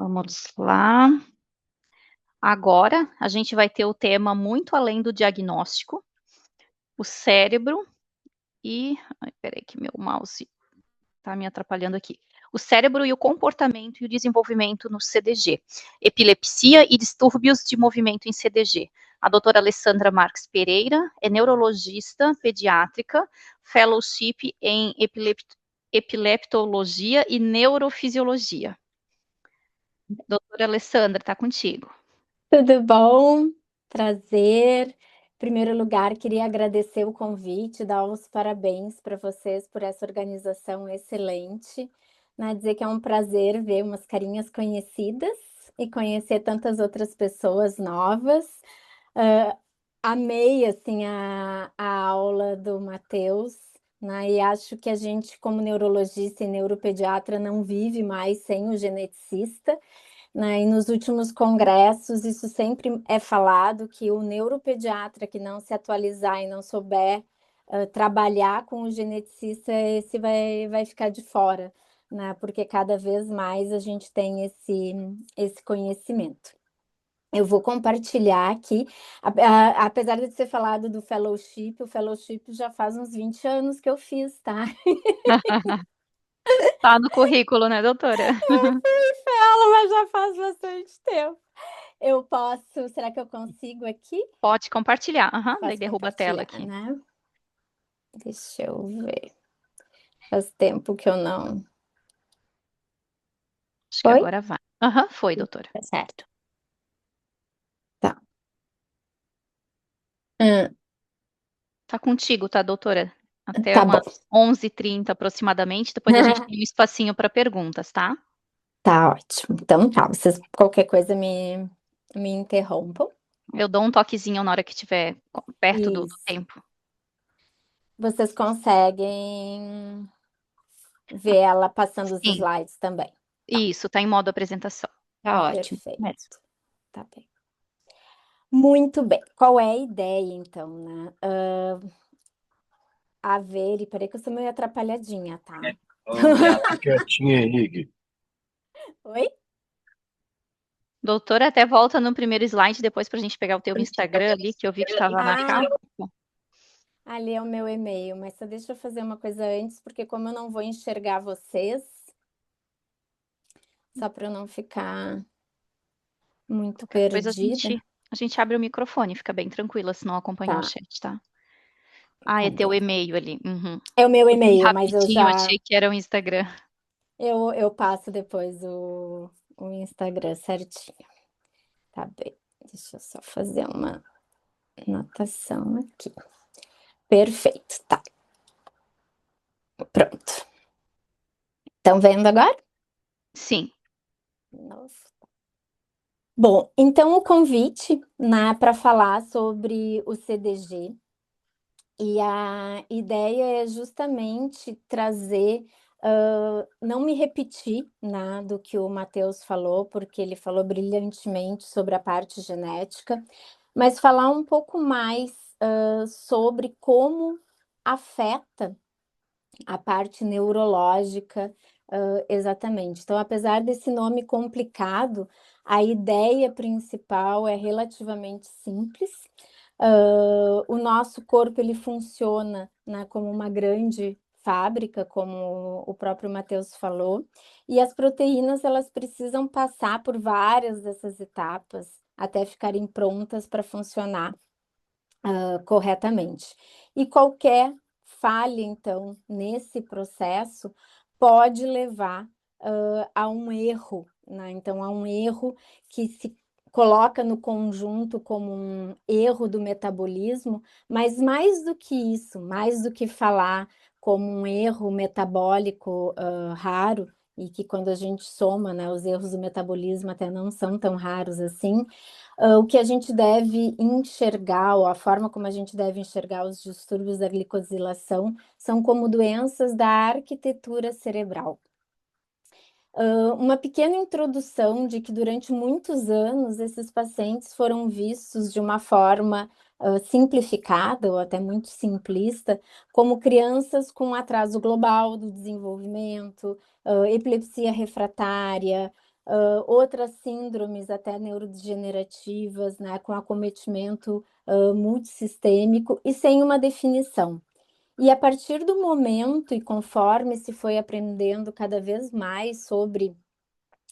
Vamos lá. Agora a gente vai ter o tema muito além do diagnóstico, o cérebro e ai, espera aí que meu mouse está me atrapalhando aqui. O cérebro e o comportamento e o desenvolvimento no CDG. Epilepsia e distúrbios de movimento em CDG. A doutora Alessandra Marques Pereira é neurologista pediátrica, fellowship em epileptologia e neurofisiologia. Doutora Alessandra, está contigo. Tudo bom? Prazer. Em primeiro lugar, queria agradecer o convite, dar os parabéns para vocês por essa organização excelente, né? Dizer que é um prazer ver umas carinhas conhecidas e conhecer tantas outras pessoas novas. Ah, amei, assim, a aula do Matheus, né? E acho que a gente, como neurologista e neuropediatra, não vive mais sem o geneticista, né? E nos últimos congressos, isso sempre é falado, que o neuropediatra que não se atualizar e não souber trabalhar com o geneticista, esse vai ficar de fora, né? Porque cada vez mais a gente tem esse conhecimento. Eu vou compartilhar aqui, apesar de ter falado do fellowship, o fellowship já faz uns 20 anos que eu fiz, tá? Tá no currículo, né, doutora? Falo, mas já faz bastante tempo. Eu posso, será que eu consigo aqui? Pode compartilhar. Aham, daí Posso derruba a tela compartilhar, aqui. né? Deixa eu ver. Faz tempo que eu não. Acho que Foi? agora vai. Aham, foi, doutora. Tá certo. Tá. Hum, Tá contigo, tá, doutora? Até tá bom. umas 11h30 aproximadamente, depois a gente tem um espacinho para perguntas, tá? Tá ótimo. Então tá, vocês qualquer coisa me interrompam. Eu dou um toquezinho na hora que estiver perto do Isso. tempo. Vocês conseguem ver ela passando os Sim, slides também. Tá, isso, tá em modo apresentação. tá ótimo. Perfeito. Tá bem. Muito bem. Qual é a ideia, então, né? A ver, e peraí que eu sou meio atrapalhadinha, tá? Ô, gata, quietinha, Henrique. Oi? Doutora, até volta no primeiro slide depois para a gente pegar o teu Instagram ali, que eu vi que estava na Ah, capa. ali é o meu e-mail, mas só deixa eu fazer uma coisa antes, porque como eu não vou enxergar vocês, só para eu não ficar muito Qualquer coisa perdida. a gente abre o microfone, fica bem tranquila se não acompanhar o Tá, chat, tá? Ah, tá é teu bem. e-mail ali. Uhum. É o meu Eu vi e-mail, mas eu rapidinho, já achei que era o Instagram. eu passo depois o Instagram certinho. Tá bem. Deixa eu só fazer uma anotação aqui. Perfeito, tá. Pronto. Estão vendo agora? Sim. Nossa. Bom, então o convite, né, para falar sobre o CDG, e a ideia é justamente trazer, não me repetir, né, do que o Matheus falou, porque ele falou brilhantemente sobre a parte genética, mas falar um pouco mais, sobre como afeta a parte neurológica, exatamente. Então, apesar desse nome complicado, a ideia principal é relativamente simples. O nosso corpo ele funciona, né, como uma grande fábrica, como o próprio Matheus falou, e as proteínas elas precisam passar por várias dessas etapas até ficarem prontas para funcionar corretamente. E qualquer falha, então, nesse processo pode levar a um erro, né? Então, a um erro que se coloca no conjunto como um erro do metabolismo, mas mais do que isso, mais do que falar como um erro metabólico raro, e que quando a gente soma, né, os erros do metabolismo até não são tão raros assim, o que a gente deve enxergar, ou a forma como a gente deve enxergar os distúrbios da glicosilação, são como doenças da arquitetura cerebral. Uma pequena introdução de que durante muitos anos esses pacientes foram vistos de uma forma simplificada ou até muito simplista, como crianças com atraso global do desenvolvimento, epilepsia refratária, outras síndromes até neurodegenerativas, né, com acometimento multissistêmico e sem uma definição. E a partir do momento e conforme se foi aprendendo cada vez mais sobre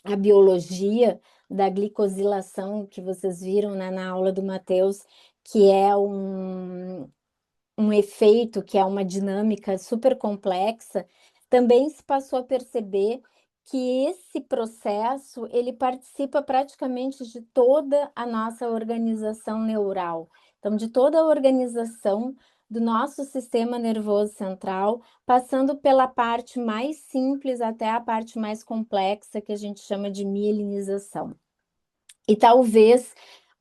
a biologia da glicosilação, que vocês viram, né, na aula do Matheus, que é um efeito, que é uma dinâmica super complexa, também se passou a perceber que esse processo, ele participa praticamente de toda a nossa organização neural. Então, de toda a organização do nosso sistema nervoso central, passando pela parte mais simples até a parte mais complexa, que a gente chama de mielinização. E talvez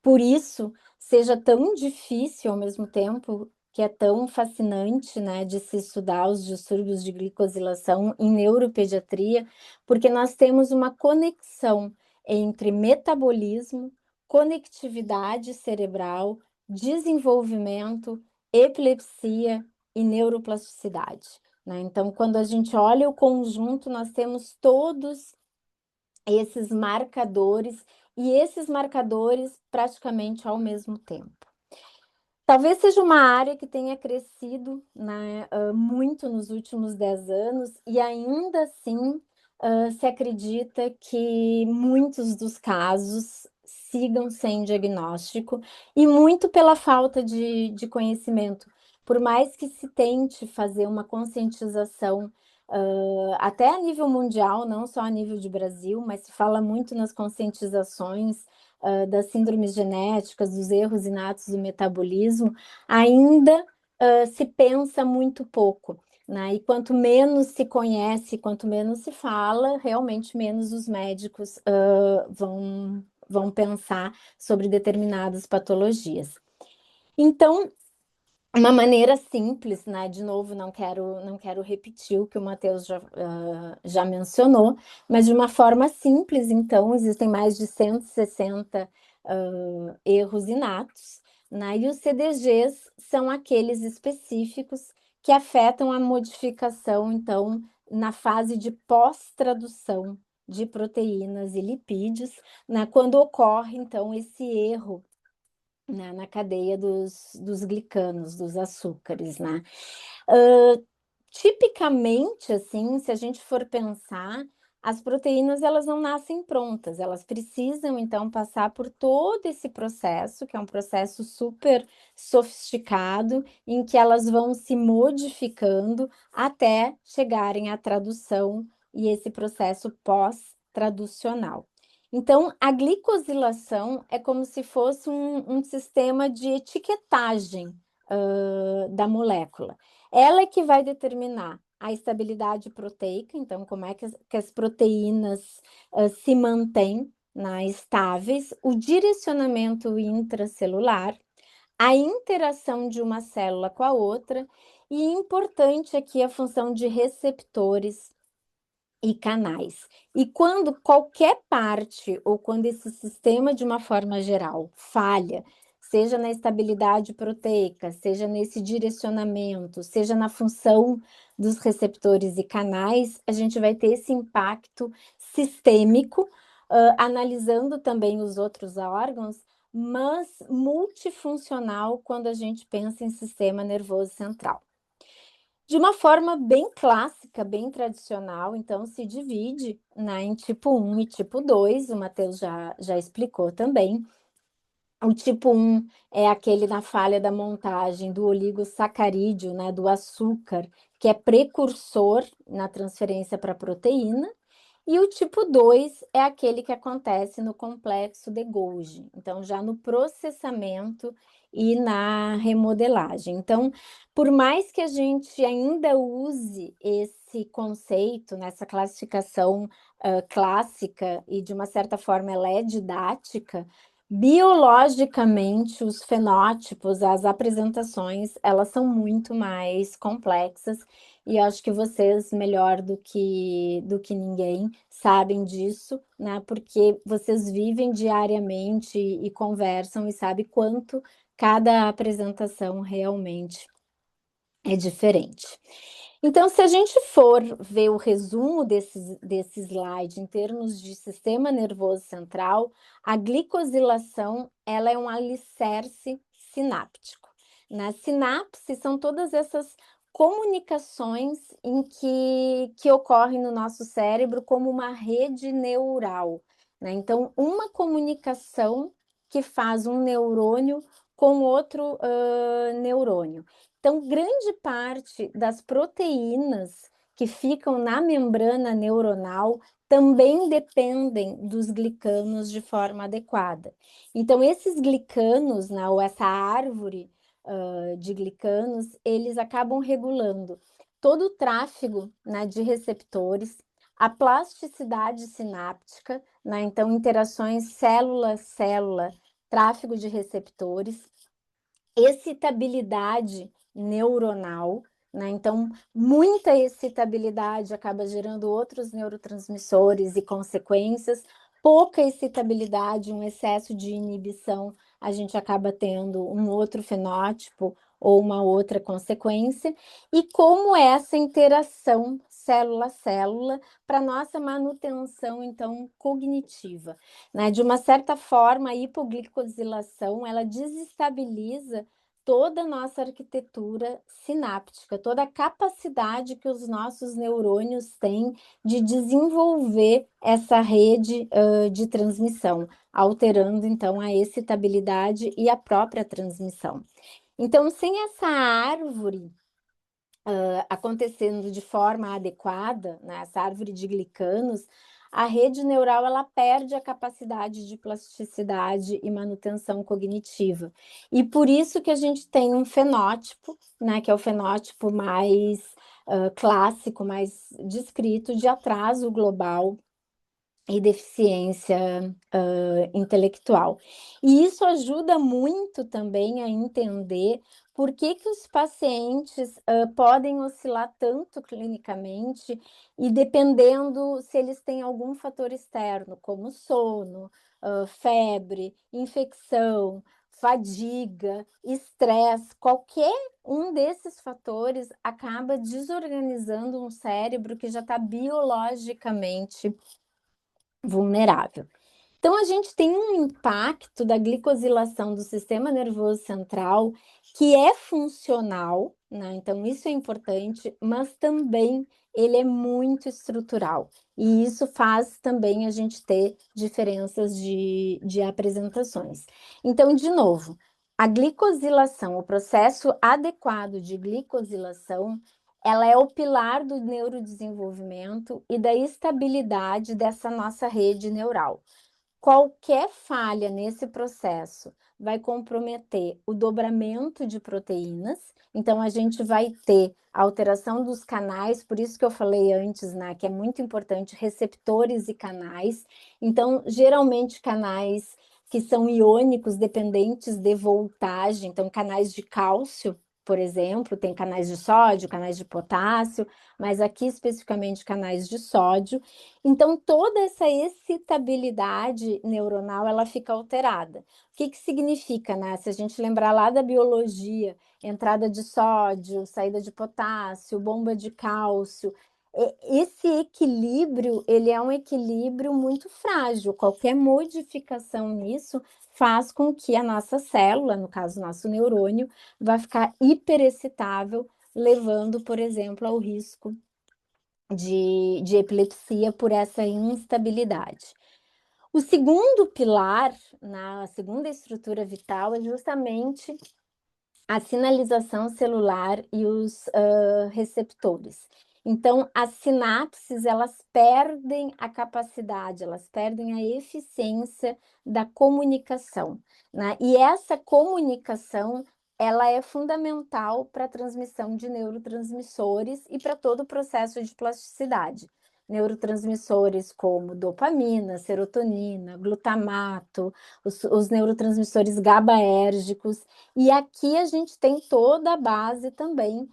por isso seja tão difícil ao mesmo tempo, que é tão fascinante, né, de se estudar os distúrbios de glicosilação em neuropediatria, porque nós temos uma conexão entre metabolismo, conectividade cerebral, desenvolvimento, epilepsia e neuroplasticidade, né? Então, quando a gente olha o conjunto, nós temos todos esses marcadores, e esses marcadores praticamente ao mesmo tempo. Talvez seja uma área que tenha crescido, né, muito nos últimos 10 anos, e ainda assim se acredita que muitos dos casos sigam sem diagnóstico, e muito pela falta de conhecimento. Por mais que se tente fazer uma conscientização até a nível mundial, não só a nível de Brasil, mas se fala muito nas conscientizações das síndromes genéticas, dos erros inatos do metabolismo, ainda se pensa muito pouco, né? E quanto menos se conhece, quanto menos se fala, realmente menos os médicos vão pensar sobre determinadas patologias. Então, uma maneira simples, né? De novo, não quero repetir o que o Matheus já mencionou, mas de uma forma simples, então, existem mais de 160 erros inatos, né? E os CDGs são aqueles específicos que afetam a modificação, então, na fase de pós-tradução de proteínas e lipídios, né? Quando ocorre, então, esse erro na cadeia dos glicanos, dos açúcares, né? Tipicamente, assim, se a gente for pensar, as proteínas elas não nascem prontas, elas precisam então passar por todo esse processo, que é um processo super sofisticado, em que elas vão se modificando até chegarem à tradução e esse processo pós-traducional. Então, a glicosilação é como se fosse um sistema de etiquetagem da molécula. Ela é que vai determinar a estabilidade proteica, então, como é que as proteínas se mantêm, né, estáveis, o direcionamento intracelular, a interação de uma célula com a outra, e importante aqui a função de receptores e canais. E quando qualquer parte, ou quando esse sistema, de uma forma geral, falha, seja na estabilidade proteica, seja nesse direcionamento, seja na função dos receptores e canais, a gente vai ter esse impacto sistêmico, analisando também os outros órgãos, mas multifuncional quando a gente pensa em sistema nervoso central. De uma forma bem clássica, bem tradicional, então se divide, né, em tipo 1 e tipo 2, o Matheus já explicou também. O tipo 1 é aquele na falha da montagem do oligosacarídeo, né, do açúcar, que é precursor na transferência para a proteína. E o tipo 2 é aquele que acontece no complexo de Golgi, então já no processamento e na remodelagem. Então, por mais que a gente ainda use esse conceito nessa classificação clássica, e de uma certa forma ela é didática, biologicamente os fenótipos, as apresentações, elas são muito mais complexas, e acho que vocês, melhor do que ninguém, sabem disso, né? Porque vocês vivem diariamente e conversam e sabem quanto cada apresentação realmente é diferente. Então, se a gente for ver o resumo desse slide em termos de sistema nervoso central, a glicosilação ela é um alicerce sináptico. Na sinapse são todas essas comunicações que ocorrem no nosso cérebro como uma rede neural, né? Então, uma comunicação que faz um neurônio com outro neurônio. Então, grande parte das proteínas que ficam na membrana neuronal também dependem dos glicanos de forma adequada. Então, esses glicanos, né, ou essa árvore de glicanos, eles acabam regulando todo o tráfego, né, de receptores, a plasticidade sináptica, né, então interações célula-célula, tráfego de receptores, excitabilidade neuronal, né? Então, muita excitabilidade acaba gerando outros neurotransmissores e consequências. Pouca excitabilidade, um excesso de inibição, a gente acaba tendo um outro fenótipo ou uma outra consequência. E como essa interação célula-célula para nossa manutenção, então, cognitiva, né? De uma certa forma, a hipoglicosilação, ela desestabiliza toda a nossa arquitetura sináptica, toda a capacidade que os nossos neurônios têm de desenvolver essa rede de transmissão, alterando, então, a excitabilidade e a própria transmissão. Então, sem essa árvore acontecendo de forma adequada, né, essa árvore de glicanos, a rede neural ela perde a capacidade de plasticidade e manutenção cognitiva. E por isso que a gente tem um fenótipo, né, que é o fenótipo mais clássico, mais descrito de atraso global e deficiência intelectual. E isso ajuda muito também a entender por que os pacientes podem oscilar tanto clinicamente e dependendo se eles têm algum fator externo, como sono, febre, infecção, fadiga, estresse, qualquer um desses fatores acaba desorganizando um cérebro que já está biologicamente vulnerável. Então, a gente tem um impacto da glicosilação do sistema nervoso central que é funcional, né? Então, isso é importante, mas também ele é muito estrutural. E isso faz também a gente ter diferenças de apresentações. Então, de novo, a glicosilação, o processo adequado de glicosilação, ela é o pilar do neurodesenvolvimento e da estabilidade dessa nossa rede neural. Qualquer falha nesse processo vai comprometer o dobramento de proteínas, então a gente vai ter a alteração dos canais, por isso que eu falei antes, né, que é muito importante receptores e canais. Então, geralmente canais que são iônicos dependentes de voltagem, então canais de cálcio, por exemplo, tem canais de sódio, canais de potássio, mas aqui especificamente canais de sódio. Então, toda essa excitabilidade neuronal, ela fica alterada. O que significa, né? Se a gente lembrar lá da biologia, entrada de sódio, saída de potássio, bomba de cálcio, esse equilíbrio, ele é um equilíbrio muito frágil. Qualquer modificação nisso faz com que a nossa célula, no caso, nosso neurônio, vá ficar hiperexcitável, levando, por exemplo, ao risco de epilepsia por essa instabilidade. O segundo pilar, na segunda estrutura vital, é justamente a sinalização celular e os receptores. Então, as sinapses, elas perdem a capacidade, elas perdem a eficiência da comunicação, né? E essa comunicação, ela é fundamental para a transmissão de neurotransmissores e para todo o processo de plasticidade. Neurotransmissores como dopamina, serotonina, glutamato, os neurotransmissores GABAérgicos, e aqui a gente tem toda a base também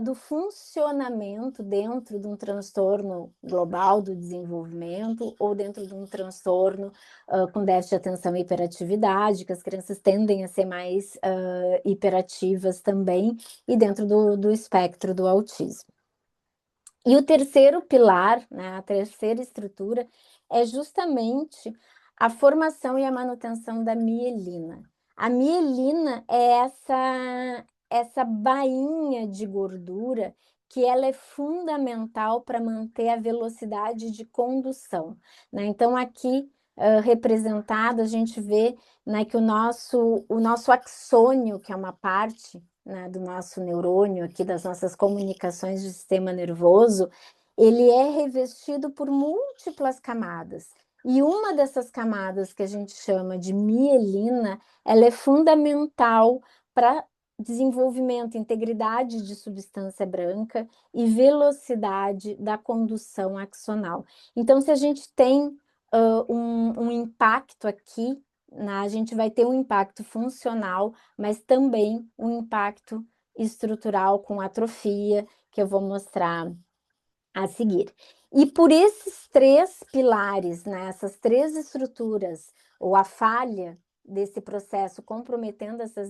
do funcionamento dentro de um transtorno global do desenvolvimento ou dentro de um transtorno com déficit de atenção e hiperatividade, que as crianças tendem a ser mais hiperativas também, e dentro do espectro do autismo. E o terceiro pilar, né, a terceira estrutura, é justamente a formação e a manutenção da mielina. A mielina é essa bainha de gordura que ela é fundamental para manter a velocidade de condução, né? Então, aqui representado, a gente vê, né, que o nosso axônio, que é uma parte, né, do nosso neurônio, aqui das nossas comunicações do sistema nervoso, ele é revestido por múltiplas camadas. E uma dessas camadas, que a gente chama de mielina, ela é fundamental para desenvolvimento, integridade de substância branca e velocidade da condução axonal. Então, se a gente tem um impacto aqui, né, a gente vai ter um impacto funcional, mas também um impacto estrutural com atrofia, que eu vou mostrar a seguir. E por esses três pilares, né, essas três estruturas, ou a falha desse processo comprometendo essas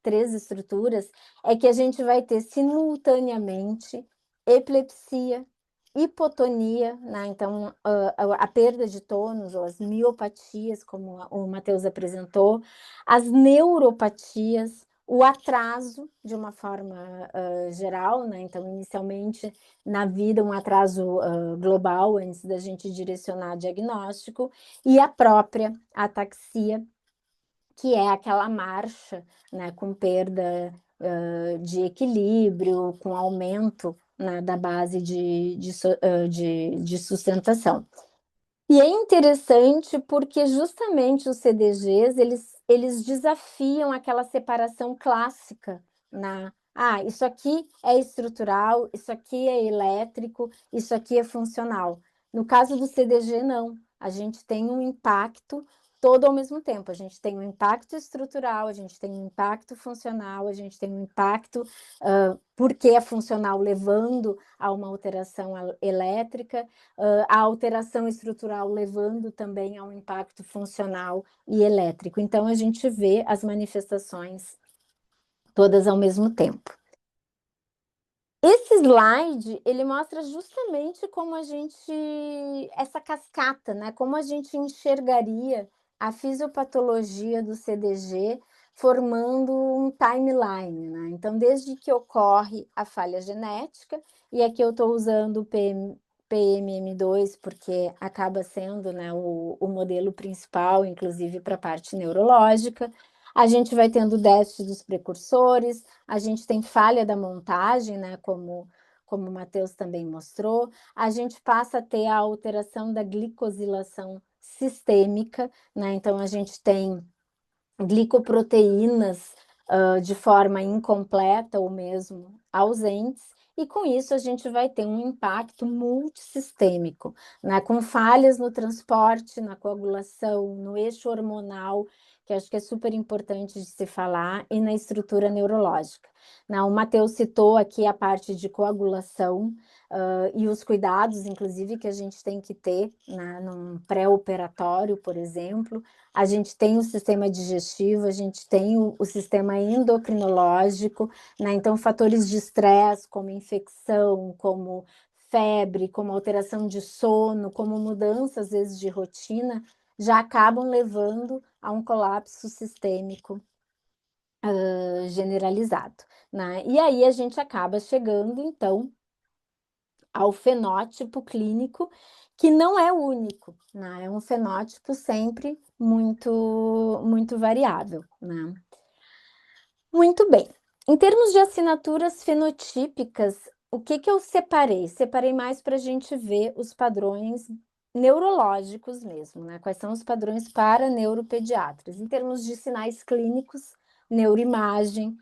três estruturas, é que a gente vai ter simultaneamente epilepsia, hipotonia, né? Então a perda de tônus, ou as miopatias, como o Matheus apresentou, as neuropatias, o atraso, de uma forma geral, né? Então, inicialmente, na vida, um atraso global, antes da gente direcionar diagnóstico, e a própria ataxia, que é aquela marcha, né, com perda de equilíbrio, com aumento, né, da base de sustentação. E é interessante porque justamente os CDGs, eles desafiam aquela separação clássica na isso aqui é estrutural, isso aqui é elétrico, isso aqui é funcional. No caso do CDG, não. A gente tem um impacto todo ao mesmo tempo. A gente tem um impacto estrutural, a gente tem um impacto funcional, a gente tem um impacto porque é funcional levando a uma alteração elétrica, a alteração estrutural levando também a um impacto funcional e elétrico. Então, a gente vê as manifestações todas ao mesmo tempo. Esse slide, ele mostra justamente como essa cascata, né? Como a gente enxergaria a fisiopatologia do CDG formando um timeline, né? Então, desde que ocorre a falha genética, e aqui eu estou usando o PMM2, porque acaba sendo, né, o modelo principal, inclusive para a parte neurológica. A gente vai tendo déficit dos precursores, a gente tem falha da montagem, né, como o Matheus também mostrou. A gente passa a ter a alteração da glicosilação sistêmica, né? Então, a gente tem glicoproteínas de forma incompleta ou mesmo ausentes, e com isso a gente vai ter um impacto multissistêmico, né? Com falhas no transporte, na coagulação, no eixo hormonal, que acho que é super importante de se falar, e na estrutura neurológica. O Matheus citou aqui a parte de coagulação, e os cuidados, inclusive, que a gente tem que ter, né, num pré-operatório, por exemplo. A gente tem o sistema digestivo, a gente tem o sistema endocrinológico, né? Então, fatores de estresse, como infecção, como febre, como alteração de sono, como mudança, às vezes, de rotina, já acabam levando a um colapso sistêmico generalizado, né? E aí a gente acaba chegando, então, ao fenótipo clínico, que não é único, né? É um fenótipo sempre muito variável, né? Muito bem. Em termos de assinaturas fenotípicas, o que eu separei? Separei mais para a gente ver os padrões neurológicos mesmo, né? Quais são os padrões para neuropediatras? Em termos de sinais clínicos, neuroimagem,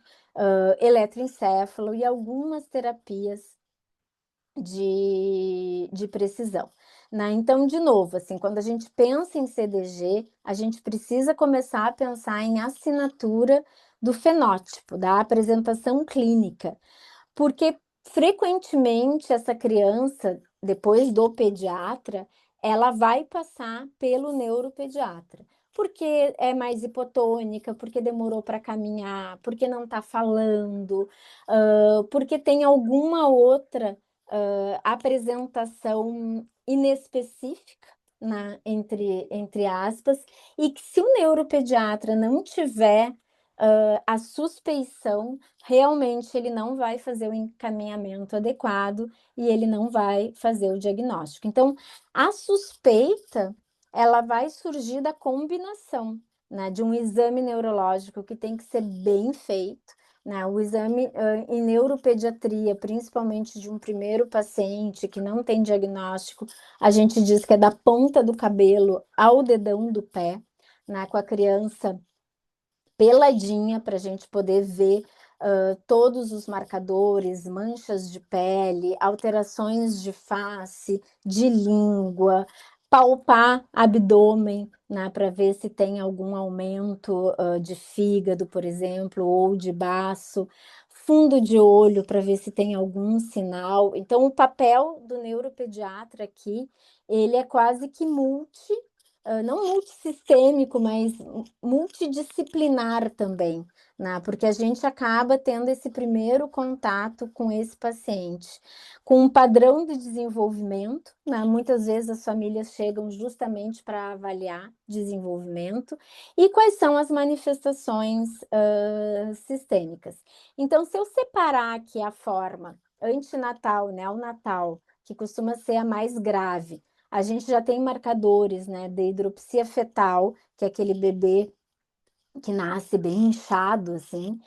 eletroencefalo e algumas terapias de precisão, né? Então, de novo, assim, quando a gente pensa em CDG, a gente precisa começar a pensar em assinatura do fenótipo, da apresentação clínica, porque frequentemente essa criança, depois do pediatra, ela vai passar pelo neuropediatra, porque é mais hipotônica, porque demorou para caminhar, porque não está falando, porque tem alguma outra apresentação inespecífica, entre aspas, e que se o neuropediatra não tiver a suspeição, realmente ele não vai fazer o encaminhamento adequado e ele não vai fazer o diagnóstico. Então, a suspeita, ela vai surgir da combinação, né, de um exame neurológico que tem que ser bem feito, né, o exame em neuropediatria, principalmente de um primeiro paciente que não tem diagnóstico, a gente diz que é da ponta do cabelo ao dedão do pé, né, com a criança peladinha para a gente poder ver todos os marcadores, manchas de pele, alterações de face, de língua, palpar abdômen, né, para ver se tem algum aumento de fígado, por exemplo, ou de baço, fundo de olho para ver se tem algum sinal. Então, o papel do neuropediatra aqui, ele é quase que não multissistêmico, mas multidisciplinar também, né? Porque a gente acaba tendo esse primeiro contato com esse paciente, com um padrão de desenvolvimento, né? Muitas vezes as famílias chegam justamente para avaliar desenvolvimento e quais são as manifestações sistêmicas. Então, se eu separar aqui a forma antinatal, neonatal, que costuma ser a mais grave, a gente já tem marcadores, né, de hidropsia fetal, que é aquele bebê que nasce bem inchado, assim,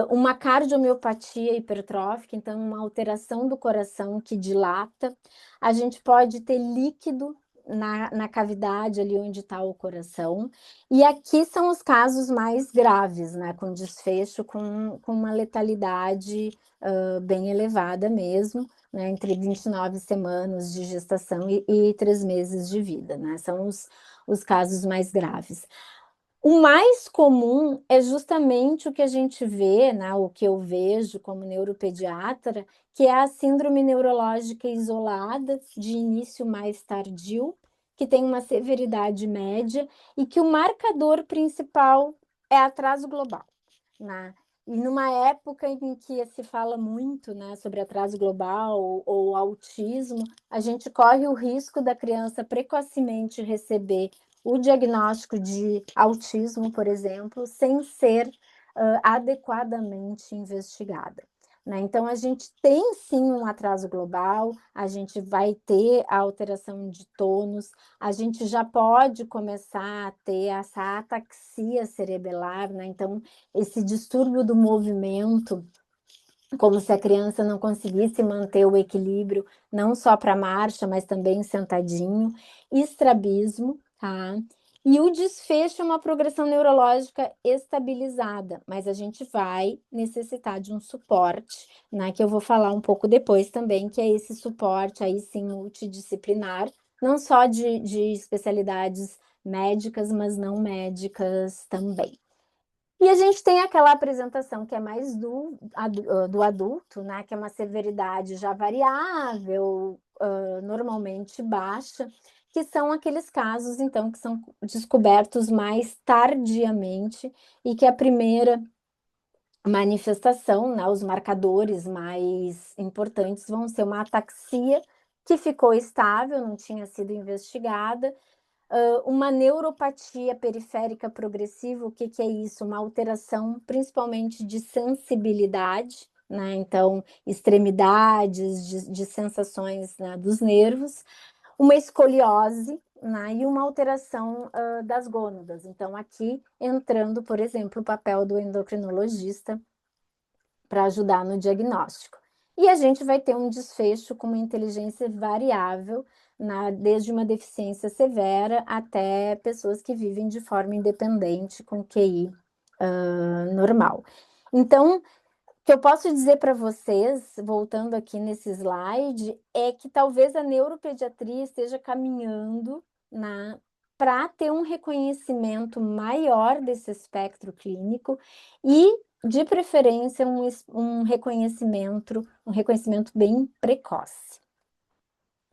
uma cardiomiopatia hipertrófica, então uma alteração do coração que dilata. A gente pode ter líquido na cavidade ali onde está o coração. E aqui são os casos mais graves, né, com desfecho com uma letalidade bem elevada mesmo, né, entre 29 semanas de gestação e 3 meses de vida, né? São os casos mais graves. O mais comum é justamente o que a gente vê, né, o que eu vejo como neuropediatra, que é a síndrome neurológica isolada, de início mais tardio, que tem uma severidade média e que o marcador principal é atraso global, né? E numa época em que se fala muito, né, sobre atraso global ou autismo, a gente corre o risco da criança precocemente receber o diagnóstico de autismo, por exemplo, sem ser adequadamente investigada, né? Então, a gente tem sim um atraso global, a gente vai ter a alteração de tônus, a gente já pode começar a ter essa ataxia cerebelar, né? Então, esse distúrbio do movimento, como se a criança não conseguisse manter o equilíbrio, não só para marcha, mas também sentadinho, estrabismo, tá? E o desfecho é uma progressão neurológica estabilizada, mas a gente vai necessitar de um suporte, né? Que eu vou falar um pouco depois também, que é esse suporte aí sim multidisciplinar, não só de especialidades médicas, mas não médicas também. E a gente tem aquela apresentação que é mais do adulto, né? Que é uma severidade já variável, normalmente baixa, que são aqueles casos, então, que são descobertos mais tardiamente e que a primeira manifestação, né, os marcadores mais importantes vão ser uma ataxia que ficou estável, não tinha sido investigada, uma neuropatia periférica progressiva, o que que é isso? Uma alteração principalmente de sensibilidade, né, então extremidades, de sensações, né, dos nervos, uma escoliose, né, e uma alteração, das gônadas. Então aqui entrando, por exemplo, o papel do endocrinologista para ajudar no diagnóstico. E a gente vai ter um desfecho com uma inteligência variável, desde uma deficiência severa até pessoas que vivem de forma independente com QI normal. Então, o que eu posso dizer para vocês, voltando aqui nesse slide, é que talvez a neuropediatria esteja caminhando para ter um reconhecimento maior desse espectro clínico e, de preferência, um reconhecimento bem precoce.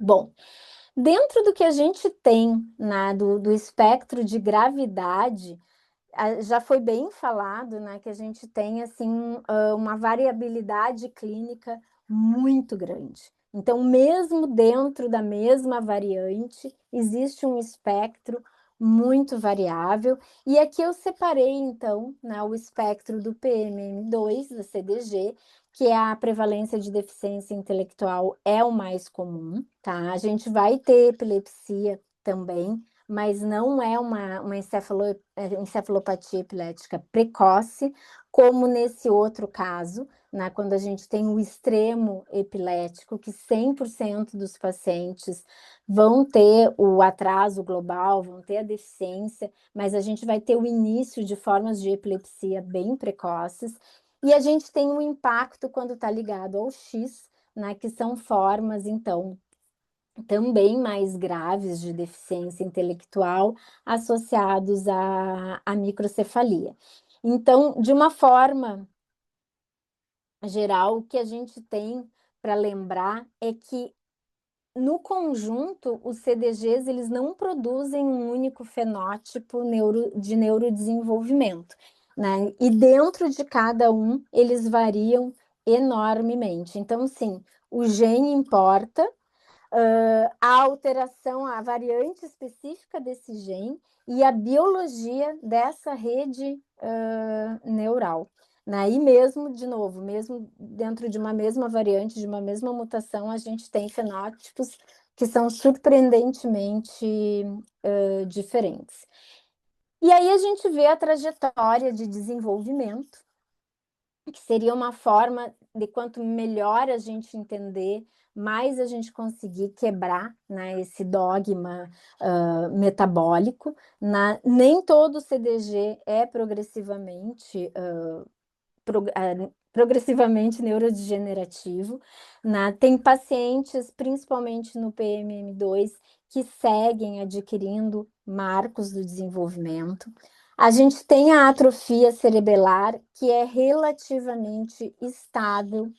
Bom, dentro do que a gente tem do espectro de gravidade, já foi bem falado, né, que a gente tem assim uma variabilidade clínica muito grande. Então, mesmo dentro da mesma variante, existe um espectro muito variável. E aqui eu separei, então, né, o espectro do PMM2, da CDG, que é a prevalência de deficiência intelectual é o mais comum, tá? A gente vai ter epilepsia também, mas não é uma encefalopatia epilética precoce, como nesse outro caso, né, quando a gente tem o extremo epilético, que 100% dos pacientes vão ter o atraso global, vão ter a deficiência, mas a gente vai ter o início de formas de epilepsia bem precoces, e a gente tem um impacto quando está ligado ao X, né, que são formas, então, também mais graves de deficiência intelectual associados à microcefalia. Então, de uma forma geral, o que a gente tem para lembrar é que, no conjunto, os CDGs eles não produzem um único fenótipo de neurodesenvolvimento, né? E dentro de cada um, eles variam enormemente. Então, sim, o gene importa, a alteração, a variante específica desse gene e a biologia dessa rede neural. Né? E mesmo, de novo, mesmo dentro de uma mesma variante, de uma mesma mutação, a gente tem fenótipos que são surpreendentemente diferentes. E aí a gente vê a trajetória de desenvolvimento, que seria uma forma de quanto melhor a gente entender, mais a gente conseguir quebrar, né, esse dogma metabólico. Nem todo CDG é progressivamente neurodegenerativo. Né? Tem pacientes, principalmente no PMM2, que seguem adquirindo marcos do desenvolvimento. A gente tem a atrofia cerebelar, que é relativamente estável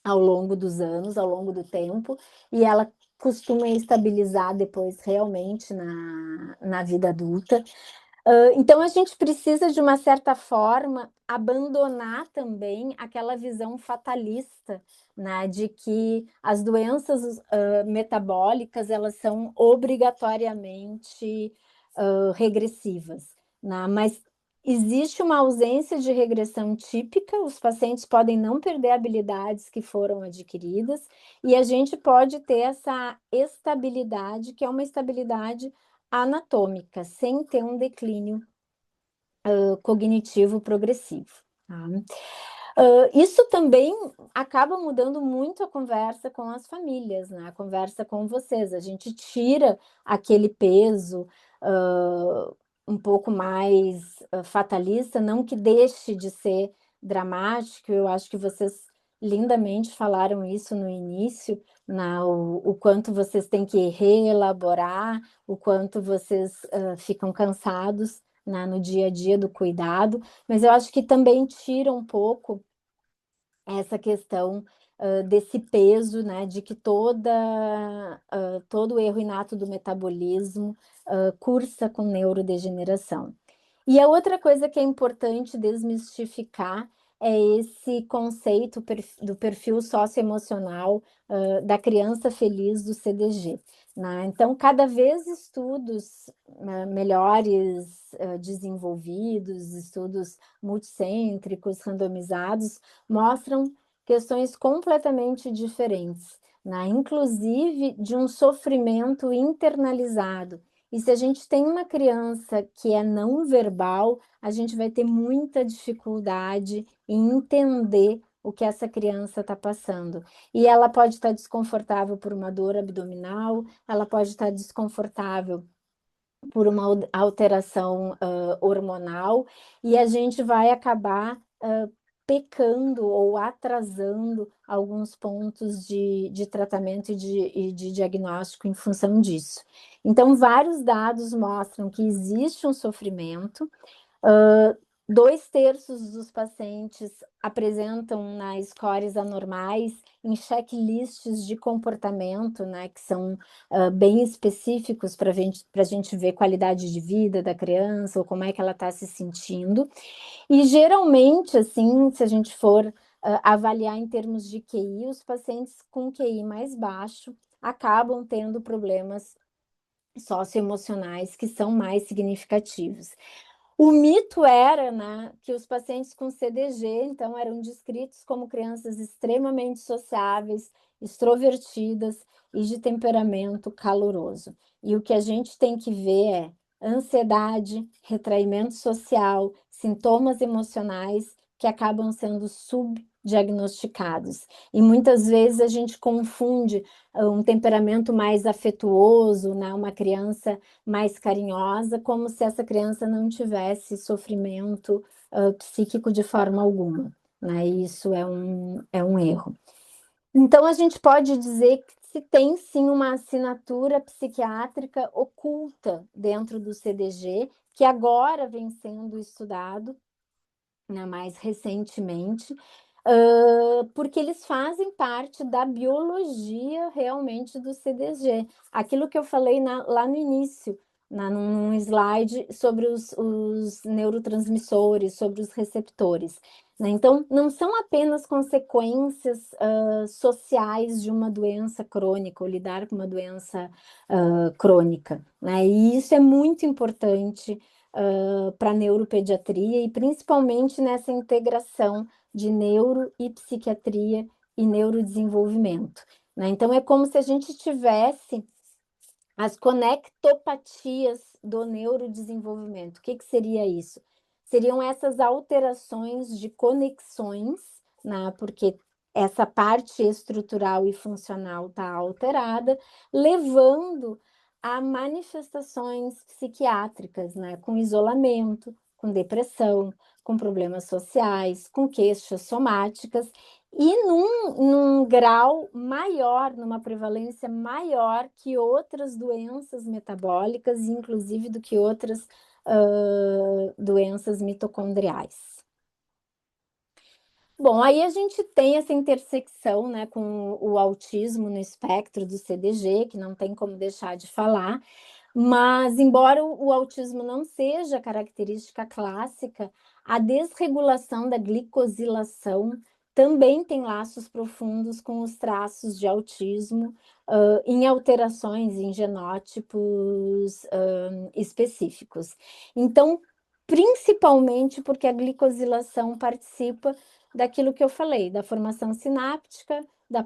ao longo dos anos, ao longo do tempo, e ela costuma estabilizar depois realmente na vida adulta. Então, a gente precisa, de uma certa forma, abandonar também aquela visão fatalista, né, de que as doenças metabólicas elas são obrigatoriamente regressivas, né? Mas existe uma ausência de regressão típica, os pacientes podem não perder habilidades que foram adquiridas, e a gente pode ter essa estabilidade, que é uma estabilidade anatômica, sem ter um declínio cognitivo progressivo. Tá? Isso também acaba mudando muito a conversa com as famílias, né? A conversa com vocês. A gente tira aquele peso um pouco mais fatalista, não que deixe de ser dramático. Eu acho que vocês lindamente falaram isso no início, o quanto vocês têm que reelaborar, o quanto vocês ficam cansados, né, no dia a dia do cuidado, mas eu acho que também tira um pouco essa questão desse peso, né, de que todo o erro inato do metabolismo cursa com neurodegeneração. E a outra coisa que é importante desmistificar é esse conceito do perfil socioemocional da criança feliz do CDG. Né? Então, cada vez estudos melhores desenvolvidos, estudos multicêntricos, randomizados, mostram questões completamente diferentes, né? Inclusive de um sofrimento internalizado. E se a gente tem uma criança que é não verbal, a gente vai ter muita dificuldade em entender o que essa criança está passando. E ela pode estar desconfortável por uma dor abdominal, ela pode estar desconfortável por uma alteração hormonal, e a gente vai acabar pecando ou atrasando alguns pontos de tratamento e de diagnóstico em função disso. Então, vários dados mostram que existe um sofrimento. 2/3 dos pacientes apresentam scores anormais em checklists de comportamento, né, que são bem específicos para a gente ver qualidade de vida da criança ou como é que ela está se sentindo. E geralmente, assim, se a gente for avaliar em termos de QI, os pacientes com QI mais baixo acabam tendo problemas socioemocionais que são mais significativos. O mito era, né, que os pacientes com CDG, então, eram descritos como crianças extremamente sociáveis, extrovertidas e de temperamento caloroso. E o que a gente tem que ver é ansiedade, retraimento social, sintomas emocionais que acabam sendo subdiagnosticados. E muitas vezes a gente confunde um temperamento mais afetuoso, né, uma criança mais carinhosa, como se essa criança não tivesse sofrimento psíquico de forma alguma, né? E isso é um erro. Então, a gente pode dizer que se tem sim uma assinatura psiquiátrica oculta dentro do CDG, que agora vem sendo estudado, né, mais recentemente, porque eles fazem parte da biologia realmente do CDG. Aquilo que eu falei lá no início, num slide sobre os neurotransmissores, sobre os receptores, né? Então, não são apenas consequências sociais de uma doença crônica, ou lidar com uma doença crônica, né? E isso é muito importante para a neuropediatria, e principalmente nessa integração de neuro e psiquiatria e neurodesenvolvimento, né? Então, é como se a gente tivesse as conectopatias do neurodesenvolvimento. O que seria isso? Seriam essas alterações de conexões, né? Porque essa parte estrutural e funcional está alterada, levando a manifestações psiquiátricas, né? Com isolamento, com depressão, com problemas sociais, com queixas somáticas, e num grau maior, numa prevalência maior que outras doenças metabólicas, inclusive do que outras doenças mitocondriais. Bom, aí a gente tem essa intersecção, né, com o autismo no espectro do CDG, que não tem como deixar de falar, mas embora o autismo não seja característica clássica, a desregulação da glicosilação também tem laços profundos com os traços de autismo, em alterações em genótipos específicos. Então, principalmente porque a glicosilação participa daquilo que eu falei, da formação sináptica, da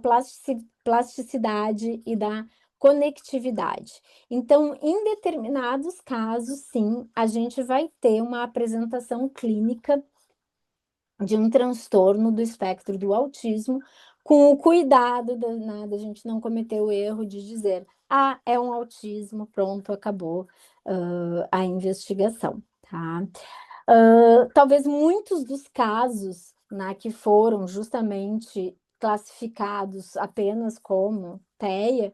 plasticidade e da conectividade. Então, em determinados casos, sim, a gente vai ter uma apresentação clínica de um transtorno do espectro do autismo, com o cuidado da gente não cometer o erro de dizer, é um autismo, pronto, acabou a investigação, tá? Talvez muitos dos casos, né, que foram justamente classificados apenas como TEA,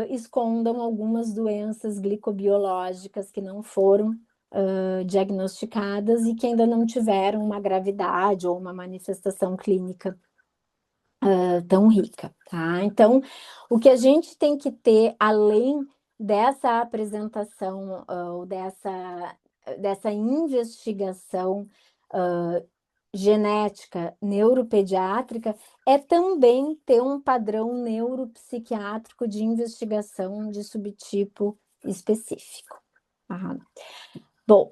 escondam algumas doenças glicobiológicas que não foram diagnosticadas e que ainda não tiveram uma gravidade ou uma manifestação clínica tão rica, tá? Então, o que a gente tem que ter, além dessa apresentação ou dessa investigação genética neuropediátrica, é também ter um padrão neuropsiquiátrico de investigação de subtipo específico. Bom,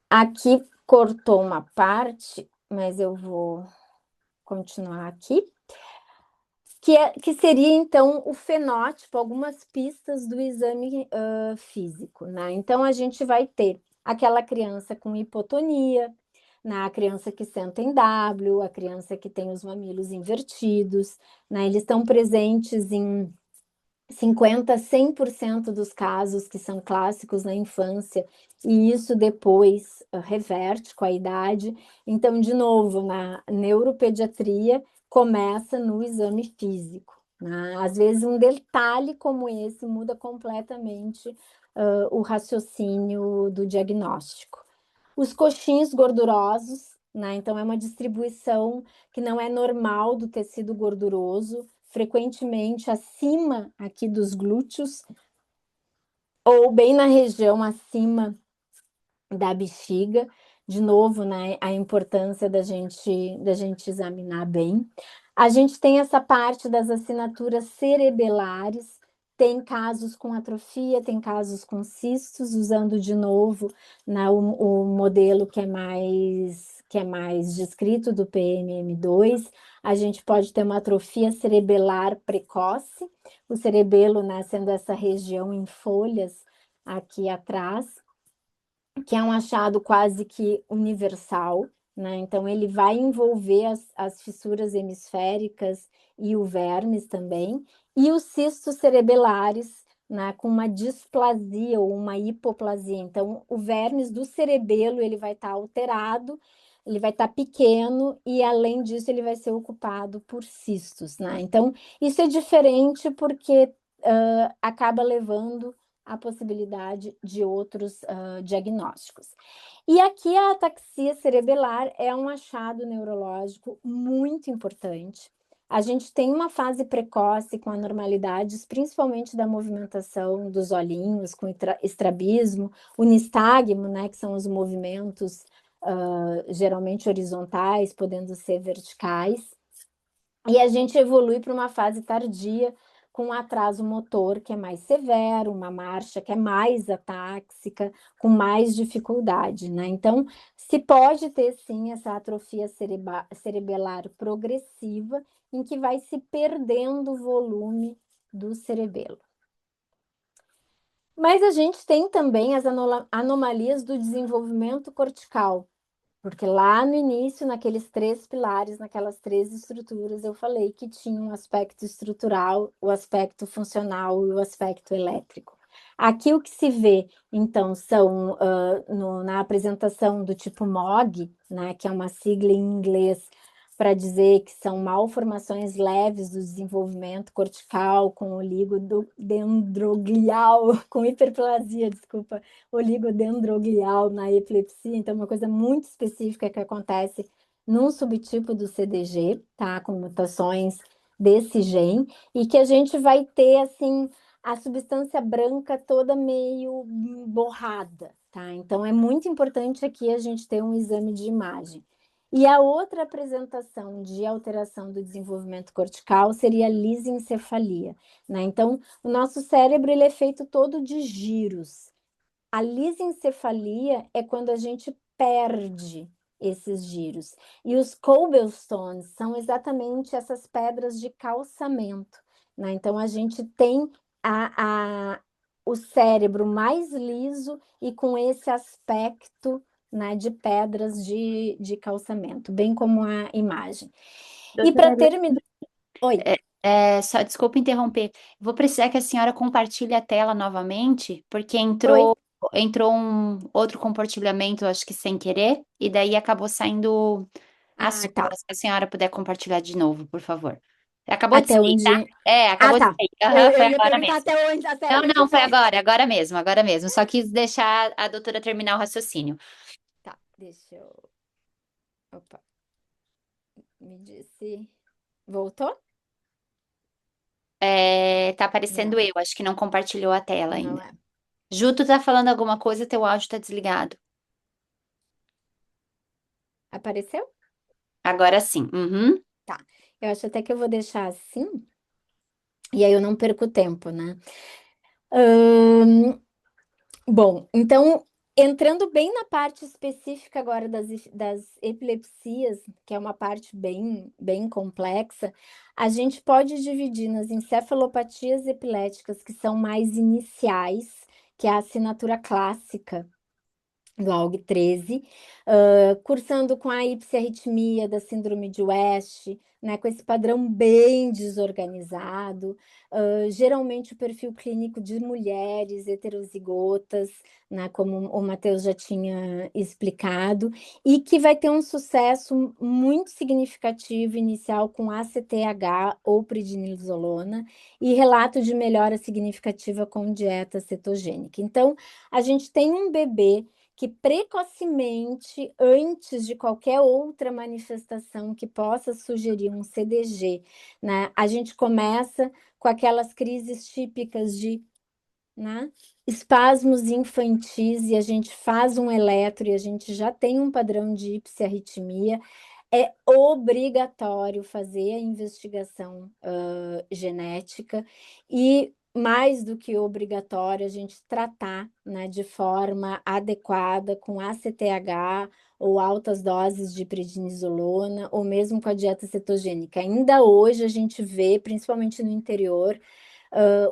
aqui cortou uma parte, mas eu vou continuar aqui. Que seria, então, o fenótipo, algumas pistas do exame físico, né? Então, a gente vai ter aquela criança com hipotonia, né? A criança que senta em W, a criança que tem os mamilos invertidos, né? Eles estão presentes em 50% a 100% dos casos que são clássicos na infância, e isso depois reverte com a idade. Então, de novo, na neuropediatria, começa no exame físico, né? Às vezes, um detalhe como esse muda completamente o raciocínio do diagnóstico. Os coxins gordurosos, né? Então, é uma distribuição que não é normal do tecido gorduroso, frequentemente acima aqui dos glúteos, ou bem na região acima da bexiga. de novo, né, a importância da gente examinar bem. A gente tem essa parte das assinaturas cerebelares, tem casos com atrofia, tem casos com cistos, usando de novo, né, o modelo que é mais descrito do PMM2. A gente pode ter uma atrofia cerebelar precoce, o cerebelo, né, sendo essa região em folhas aqui atrás, que é um achado quase que universal, né? Então, ele vai envolver as fissuras hemisféricas e o vermes também, e os cistos cerebelares, né, com uma displasia ou uma hipoplasia. Então, o vermes do cerebelo ele vai estar alterado, ele vai estar pequeno e, além disso, ele vai ser ocupado por cistos, né? Então, isso é diferente porque acaba levando a possibilidade de outros diagnósticos. E aqui a ataxia cerebelar é um achado neurológico muito importante. A gente tem uma fase precoce com anormalidades, principalmente da movimentação dos olhinhos, com estrabismo, o nistagmo, né, que são os movimentos geralmente horizontais, podendo ser verticais. E a gente evolui para uma fase tardia, com um atraso motor que é mais severo, uma marcha que é mais atáxica, com mais dificuldade, né? Então, se pode ter sim essa atrofia cerebelar progressiva, em que vai se perdendo o volume do cerebelo. Mas a gente tem também as anomalias do desenvolvimento cortical, porque lá no início, naqueles 3 pilares, naquelas 3 estruturas, eu falei que tinha um aspecto estrutural, o aspecto funcional e o aspecto elétrico. Aqui o que se vê, então, são na apresentação do tipo MOG, né, que é uma sigla em inglês para dizer que são malformações leves do desenvolvimento cortical com oligodendroglial, com hiperplasia, desculpa, oligodendroglial na epilepsia, então uma coisa muito específica que acontece num subtipo do CDG, tá? Com mutações desse gene, e que a gente vai ter, assim, a substância branca toda meio borrada, tá? Então é muito importante aqui a gente ter um exame de imagem. E a outra apresentação de alteração do desenvolvimento cortical seria a lisencefalia, né? Então, o nosso cérebro ele é feito todo de giros. A lisencefalia é quando a gente perde esses giros. E os cobblestones são exatamente essas pedras de calçamento, né? Então, a gente tem o cérebro mais liso e com esse aspecto, né, de pedras de calçamento, bem como a imagem. E para Doutora, terminar... Oi. só desculpa interromper. Vou precisar que a senhora compartilhe a tela novamente, porque Oi. entrou um outro compartilhamento, acho que sem querer, e daí acabou saindo a sua. Tá. Se a senhora puder compartilhar de novo, por favor. Acabou de Até sair, tá? onde... Acabou de Tá. sair. Eu, Aham, eu foi ia agora perguntar mesmo. até Não, onde não, foi foi. agora mesmo. Só quis deixar a doutora terminar o raciocínio. Tá, deixa eu... Opa, me disse... Voltou? Tá aparecendo Não, eu, acho que não compartilhou a tela não ainda. é. Ju, tu tá falando alguma coisa, teu áudio tá desligado. Apareceu? Agora sim. Uhum. Tá. Eu acho até que eu vou deixar assim, e aí eu não perco tempo, né? Bom, então, entrando bem na parte específica agora das epilepsias, que é uma parte bem complexa, a gente pode dividir nas encefalopatias epiléticas, que são mais iniciais, que é a assinatura clássica do AUG-13, cursando com a hipsiarritmia da síndrome de West, né, com esse padrão bem desorganizado, geralmente o perfil clínico de mulheres heterozigotas, né, como o Matheus já tinha explicado, e que vai ter um sucesso muito significativo inicial com ACTH ou prednisolona e relato de melhora significativa com dieta cetogênica. Então, a gente tem um bebê que precocemente, antes de qualquer outra manifestação que possa sugerir um CDG, né, a gente começa com aquelas crises típicas de, né, espasmos infantis e a gente faz um eletro e a gente já tem um padrão de hiperarritmia, é obrigatório fazer a investigação genética e, mais do que obrigatório, a gente tratar, né, de forma adequada com ACTH ou altas doses de prednisolona ou mesmo com a dieta cetogênica. Ainda hoje a gente vê, principalmente no interior,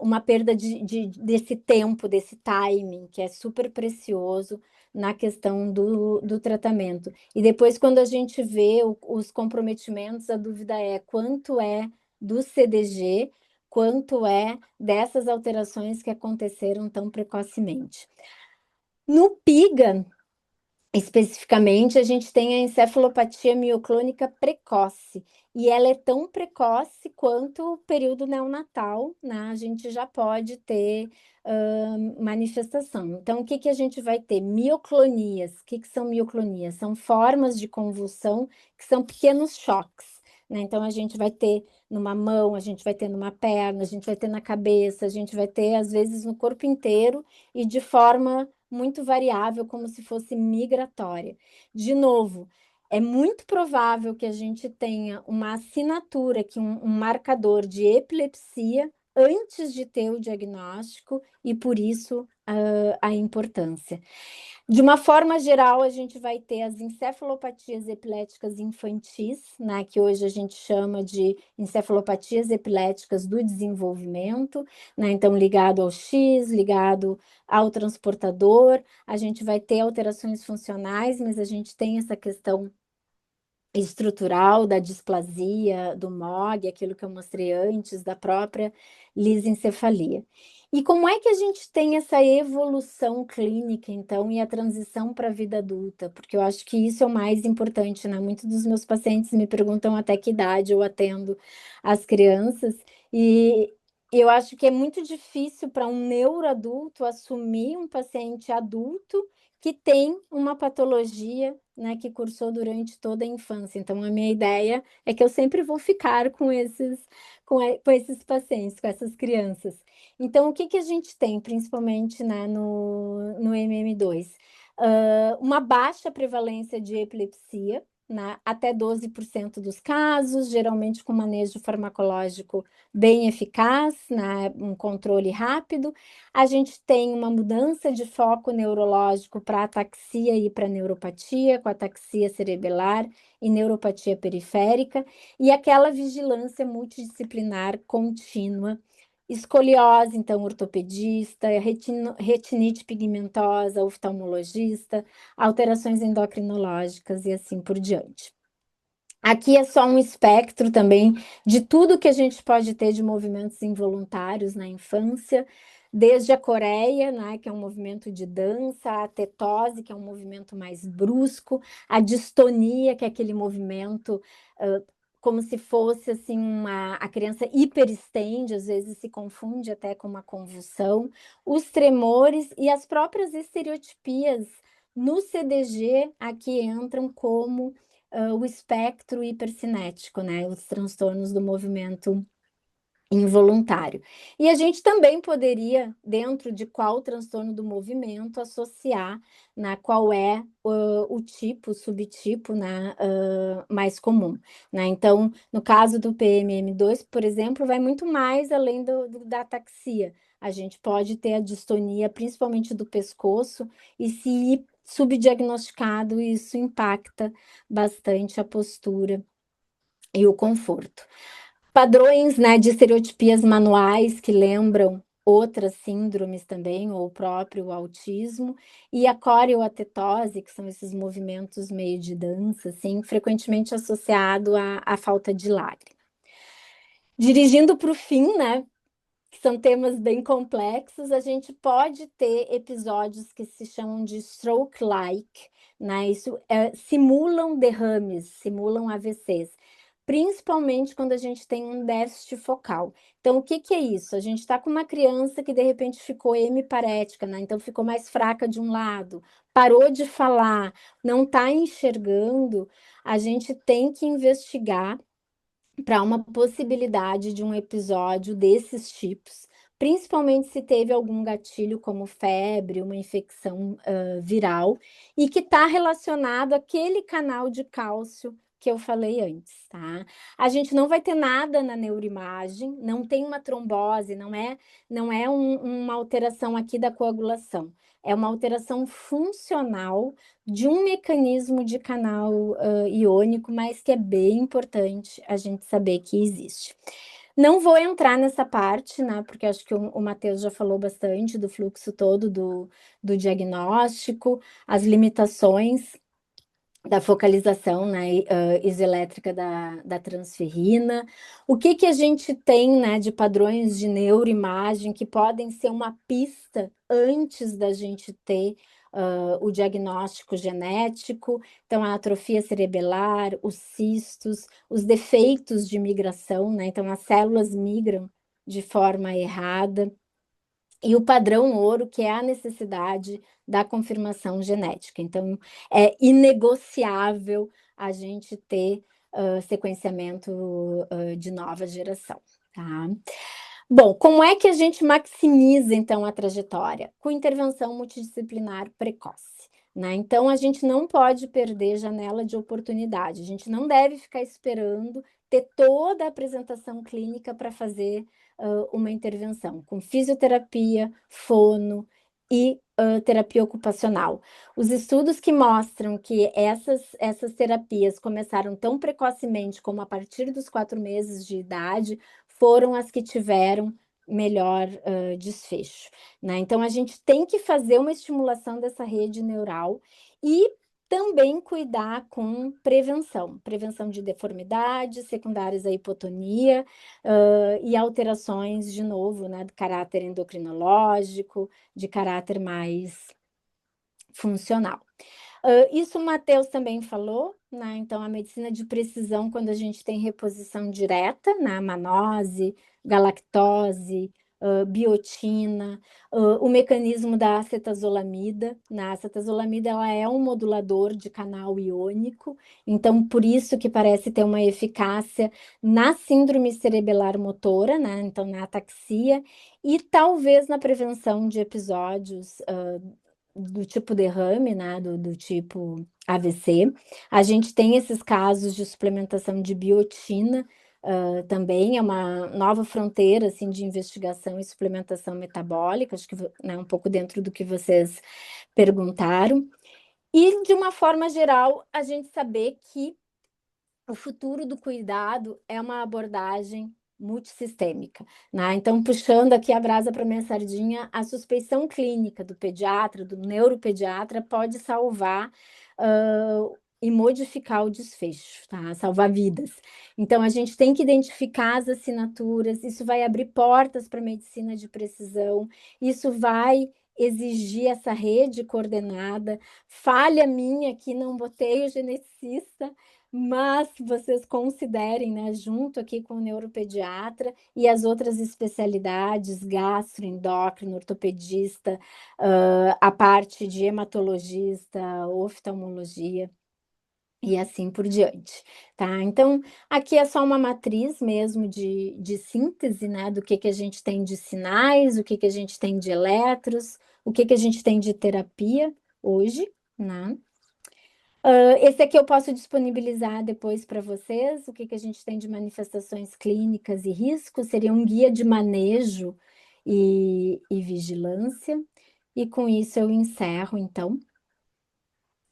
uma perda desse tempo, desse timing, que é super precioso na questão do tratamento. E depois, quando a gente vê os comprometimentos, a dúvida é quanto é do CDG, quanto é dessas alterações que aconteceram tão precocemente. No PIGA, especificamente, a gente tem a encefalopatia mioclônica precoce, e ela é tão precoce quanto o período neonatal, né? A gente já pode ter manifestação. Então, o que que a gente vai ter? Mioclonias. O que que são mioclonias? São formas de convulsão que são pequenos choques, né? Então, a gente vai ter numa mão, a gente vai ter numa perna, a gente vai ter na cabeça, a gente vai ter, às vezes, no corpo inteiro e de forma muito variável, como se fosse migratória. De novo, é muito provável que a gente tenha uma assinatura, que um marcador de epilepsia antes de ter o diagnóstico e por isso a importância. De uma forma geral, a gente vai ter as encefalopatias epiléticas infantis, né, que hoje a gente chama de encefalopatias epiléticas do desenvolvimento, né, então ligado ao X, ligado ao transportador, a gente vai ter alterações funcionais, mas a gente tem essa questão estrutural da displasia, do MOG, aquilo que eu mostrei antes, da própria lisencefalia. E como é que a gente tem essa evolução clínica, então, e a transição para a vida adulta? Porque eu acho que isso é o mais importante, né? Muitos dos meus pacientes me perguntam até que idade eu atendo as crianças, e eu acho que é muito difícil para um neuroadulto assumir um paciente adulto que tem uma patologia, né, que cursou durante toda a infância. Então, a minha ideia é que eu sempre vou ficar com esses pacientes, com essas crianças. Então, o que que a gente tem, principalmente, né, no MM2? Uma baixa prevalência de epilepsia, né, até 12% dos casos, geralmente com manejo farmacológico bem eficaz, né, um controle rápido. A gente tem uma mudança de foco neurológico para ataxia e para neuropatia, com ataxia cerebelar e neuropatia periférica, e aquela vigilância multidisciplinar contínua. Escoliose, então, ortopedista, retinite pigmentosa, oftalmologista, alterações endocrinológicas e assim por diante. Aqui é só um espectro também de tudo que a gente pode ter de movimentos involuntários na infância, desde a coreia, né, que é um movimento de dança, a tetose, que é um movimento mais brusco, a distonia, que é aquele movimento como se fosse assim a criança hiperestende, às vezes se confunde até com uma convulsão, os tremores e as próprias estereotipias no CDG aqui entram como o espectro hipercinético, né? Os transtornos do movimento involuntário. E a gente também poderia, dentro de qual transtorno do movimento, associar, né, qual é o tipo, o subtipo, né, mais comum, né? Então, no caso do PMM2, por exemplo, vai muito mais além da ataxia. A gente pode ter a distonia, principalmente do pescoço, e se subdiagnosticado, isso impacta bastante a postura e o conforto. Padrões, né, de estereotipias manuais que lembram outras síndromes também, ou o próprio autismo, e a coreoatetose, que são esses movimentos meio de dança, assim, frequentemente associado à falta de lágrima. Dirigindo para o fim, né, que são temas bem complexos, a gente pode ter episódios que se chamam de stroke-like, né? Isso simulam derrames, simulam AVCs, principalmente quando a gente tem um déficit focal. Então, o que que é isso? A gente está com uma criança que de repente ficou hemiparética, né? Então ficou mais fraca de um lado, parou de falar, não está enxergando, a gente tem que investigar para uma possibilidade de um episódio desses tipos, principalmente se teve algum gatilho como febre, uma infecção viral, e que está relacionado àquele canal de cálcio que eu falei antes, tá? A gente não vai ter nada na neuroimagem, não tem uma trombose, não é uma alteração aqui da coagulação, é uma alteração funcional de um mecanismo de canal iônico, mas que é bem importante a gente saber que existe. Não vou entrar nessa parte, né, porque acho que o Matheus já falou bastante do fluxo todo do diagnóstico, as limitações da focalização, né, isoelétrica da transferrina. O que a gente tem, né, de padrões de neuroimagem que podem ser uma pista antes da gente ter o diagnóstico genético? Então, a atrofia cerebelar, os cistos, os defeitos de migração, né? Então, as células migram de forma errada. E o padrão ouro, que é a necessidade da confirmação genética. Então, é inegociável a gente ter sequenciamento de nova geração, tá? Bom, como é que a gente maximiza, então, a trajetória? Com intervenção multidisciplinar precoce, né? Então, a gente não pode perder janela de oportunidade, a gente não deve ficar esperando ter toda a apresentação clínica para fazer uma intervenção, com fisioterapia, fono e terapia ocupacional. Os estudos que mostram que essas terapias começaram tão precocemente como a partir dos 4 meses de idade, foram as que tiveram melhor desfecho, né? Então, a gente tem que fazer uma estimulação dessa rede neural e também cuidar com prevenção de deformidades secundárias à hipotonia e alterações, de novo, né, de caráter endocrinológico, de caráter mais funcional. Isso o Matheus também falou, né? Então, a medicina de precisão, quando a gente tem reposição direta, né? Manose, galactose, biotina, o mecanismo da acetazolamida, né? A acetazolamida, ela é um modulador de canal iônico, então por isso que parece ter uma eficácia na síndrome cerebelar motora, né? Então na ataxia, e talvez na prevenção de episódios do tipo derrame, né, do tipo AVC. A gente tem esses casos de suplementação de biotina, também é uma nova fronteira, assim, de investigação e suplementação metabólica, acho que, né, um pouco dentro do que vocês perguntaram. E, de uma forma geral, a gente saber que o futuro do cuidado é uma abordagem multissistêmica, né? Então, puxando aqui a brasa para minha sardinha, a suspeição clínica do pediatra, do neuropediatra, pode salvar e modificar o desfecho, tá? Salvar vidas. Então, a gente tem que identificar as assinaturas, isso vai abrir portas para a medicina de precisão, isso vai exigir essa rede coordenada. Falha minha que não botei o geneticista, mas vocês considerem, né, junto aqui com o neuropediatra e as outras especialidades, gastroendócrino, ortopedista, a parte de hematologista, oftalmologia e assim por diante, tá? Então, aqui é só uma matriz mesmo de síntese, né, do que a gente tem de sinais, o que a gente tem de eletros, o que a gente tem de terapia hoje, né? Esse aqui eu posso disponibilizar depois para vocês, o que a gente tem de manifestações clínicas e riscos, seria um guia de manejo e vigilância. E com isso eu encerro, então,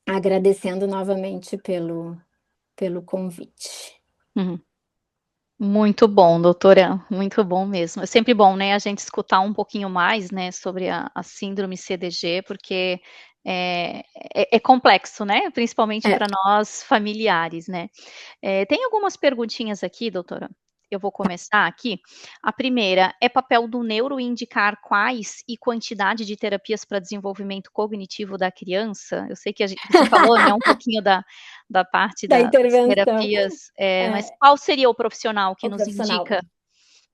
agradecendo novamente pelo convite. Uhum. Muito bom, doutora, muito bom mesmo. É sempre bom, né, a gente escutar um pouquinho mais, né, sobre a síndrome CDG, porque é complexo, né, principalmente para nós familiares, né. Tem algumas perguntinhas aqui, doutora, eu vou começar aqui. A primeira, é papel do neuro indicar quais e quantidade de terapias para desenvolvimento cognitivo da criança? Eu sei que você falou, né, um pouquinho da parte Da das intervenção. terapias, mas qual seria o profissional que O nos profissional. indica?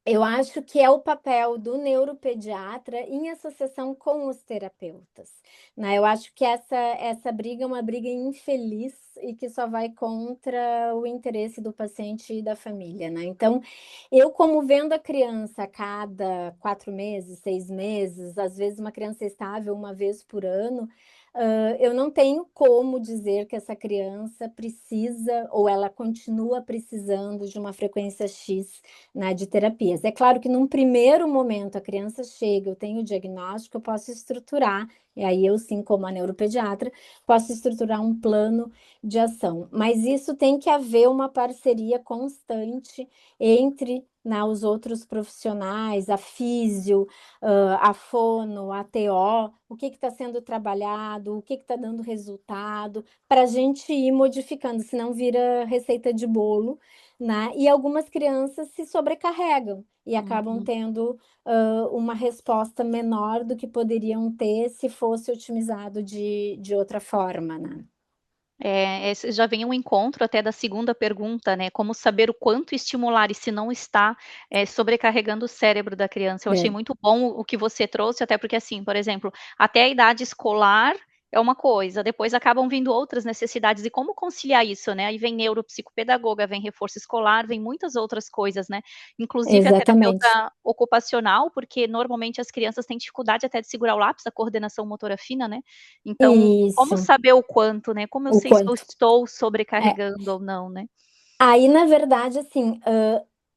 Eu acho que é o papel do neuropediatra em associação com os terapeutas, né. Eu acho que essa briga é uma briga infeliz e que só vai contra o interesse do paciente e da família, né. Então, eu como vendo a criança a cada 4 meses, 6 meses, às vezes uma criança estável uma vez por ano, eu não tenho como dizer que essa criança precisa ou ela continua precisando de uma frequência X, né, de terapias. É claro que num primeiro momento a criança chega, eu tenho o diagnóstico, eu posso estruturar, e aí eu sim, como a neuropediatra, posso estruturar um plano de ação. Mas isso tem que haver uma parceria constante entre, né, os outros profissionais, a físio, a fono, a TO, o que está sendo trabalhado, o que está dando resultado, para a gente ir modificando, senão vira receita de bolo, né, e algumas crianças se sobrecarregam e acabam Uhum. tendo, uma resposta menor do que poderiam ter se fosse otimizado de outra forma, né. Esse já vem um encontro até da segunda pergunta, né, como saber o quanto estimular e se não está, sobrecarregando o cérebro da criança. Eu achei É, muito bom o que você trouxe, até porque, assim, por exemplo, até a idade escolar é uma coisa, depois acabam vindo outras necessidades, e como conciliar isso, né, aí vem neuropsicopedagoga, vem reforço escolar, vem muitas outras coisas, né, inclusive a exatamente. terapeuta ocupacional, porque normalmente as crianças têm dificuldade até de segurar o lápis, a coordenação motora fina, né, então como Isso, saber o quanto, né, como eu o sei se eu quanto. estou É. sobrecarregando ou não, né? Aí, na verdade, assim,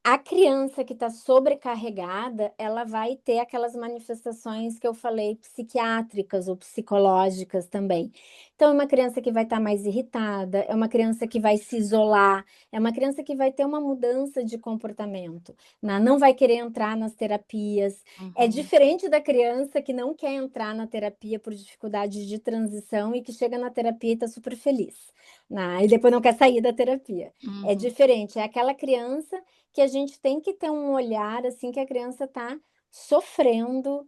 a criança que está sobrecarregada, ela vai ter aquelas manifestações que eu falei, psiquiátricas ou psicológicas também. Então, é uma criança que vai estar mais irritada, é uma criança que vai se isolar, é uma criança que vai ter uma mudança de comportamento, né, não vai querer entrar nas terapias. É Uhum, diferente da criança que não quer entrar na terapia por dificuldade de transição e que chega na terapia e está super feliz, né, e depois não quer sair da terapia. É uhum. diferente, é aquela criança que a gente tem que ter um olhar, assim, que a criança está sofrendo,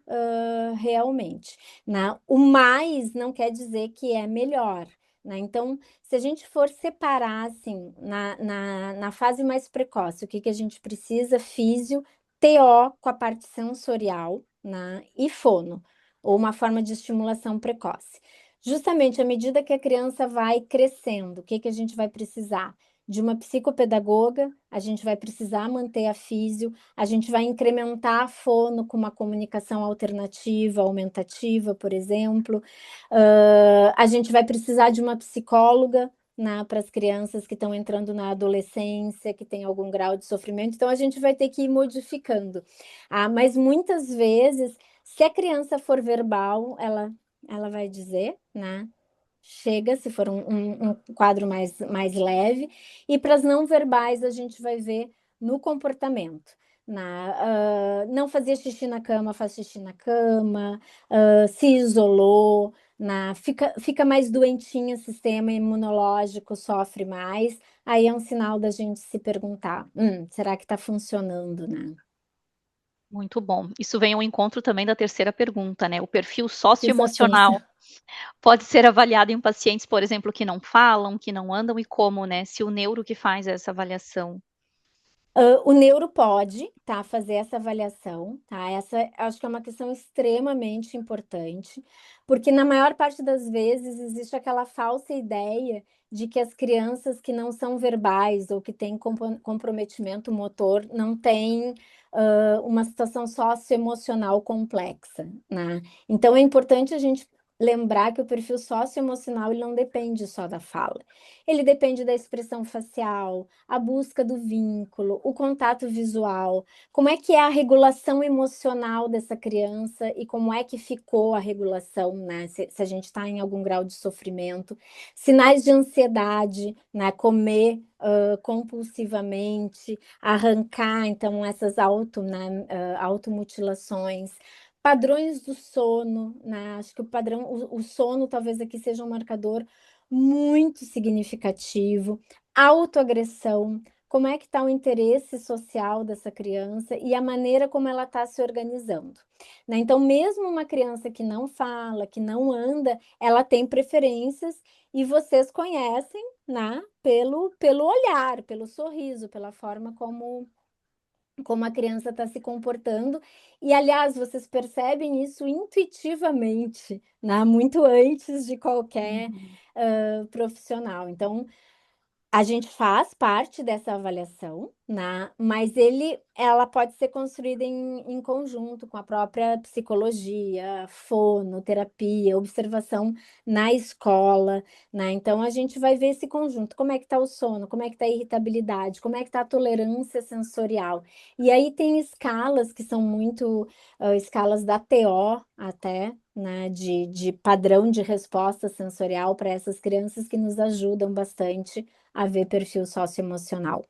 realmente, né. O mais não quer dizer que é melhor, né. Então, se a gente for separar, assim, na fase mais precoce, o que que a gente precisa, físio, TO com a parte sensorial, né, e fono, ou uma forma de estimulação precoce. Justamente à medida que a criança vai crescendo, o que que a gente vai precisar? De uma psicopedagoga, a gente vai precisar manter a físio, a gente vai incrementar a fono com uma comunicação alternativa, aumentativa, por exemplo. A gente vai precisar de uma psicóloga, né, para as crianças que estão entrando na adolescência, que tem algum grau de sofrimento, então a gente vai ter que ir modificando. Mas muitas vezes, se a criança for verbal, ela vai dizer, né, chega, se for um quadro mais leve, e para as não verbais a gente vai ver no comportamento, não fazia xixi na cama, faz xixi na cama, se isolou, fica mais doentinha, sistema imunológico sofre mais, aí é um sinal da gente se perguntar: será que está funcionando, né?" Muito bom. Isso vem ao encontro também da terceira pergunta, né, o perfil Sensações. socioemocional pode ser avaliado em pacientes, por exemplo, que não falam, que não andam, e como, né, se o neuro que faz essa avaliação. O neuro pode, tá, fazer essa avaliação, tá, essa acho que é uma questão extremamente importante, porque na maior parte das vezes existe aquela falsa ideia de que as crianças que não são verbais ou que têm comprometimento motor não têm, uma situação socioemocional complexa, né. Então é importante a gente lembrar que o perfil socioemocional ele não depende só da fala, ele depende da expressão facial, a busca do vínculo, o contato visual, como é que é a regulação emocional dessa criança e como é que ficou a regulação, né, se a gente está em algum grau de sofrimento, sinais de ansiedade, né, comer, compulsivamente, arrancar, então essas automutilações, padrões do sono, né, acho que o sono talvez aqui seja um marcador muito significativo, autoagressão, como é que está o interesse social dessa criança e a maneira como ela está se organizando, né. Então mesmo uma criança que não fala, que não anda, ela tem preferências e vocês conhecem, né, pelo olhar, pelo sorriso, pela forma como como a criança está se comportando. E, aliás, vocês percebem isso intuitivamente, né? Muito antes de qualquer profissional. Então, a gente faz parte dessa avaliação, né, mas ela pode ser construída em conjunto com a própria psicologia, fonoterapia, observação na escola, né. Então a gente vai ver esse conjunto, como é que está o sono, como é que está a irritabilidade, como é que está a tolerância sensorial. E aí tem escalas que são muito, escalas da TO até, né, de padrão de resposta sensorial para essas crianças que nos ajudam bastante a ver perfil socioemocional.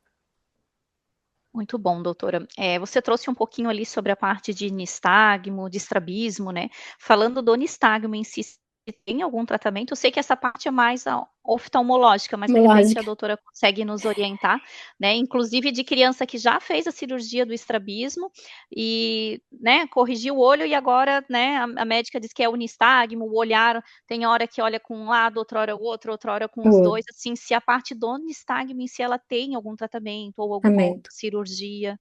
Muito bom, doutora. Você trouxe um pouquinho ali sobre a parte de nistagmo, de estrabismo, né? Falando do nistagmo em si, se tem algum tratamento? Eu sei que essa parte é mais oftalmológica, mas de repente a Lógico. doutora consegue nos orientar, né? Inclusive de criança que já fez a cirurgia do estrabismo e, né, corrigiu o olho e agora, né, a médica diz que é o nistagmo, o olhar tem hora que olha com um lado, outra hora com os dois, assim, se a parte do nistagmo em si ela tem algum tratamento ou alguma outra cirurgia.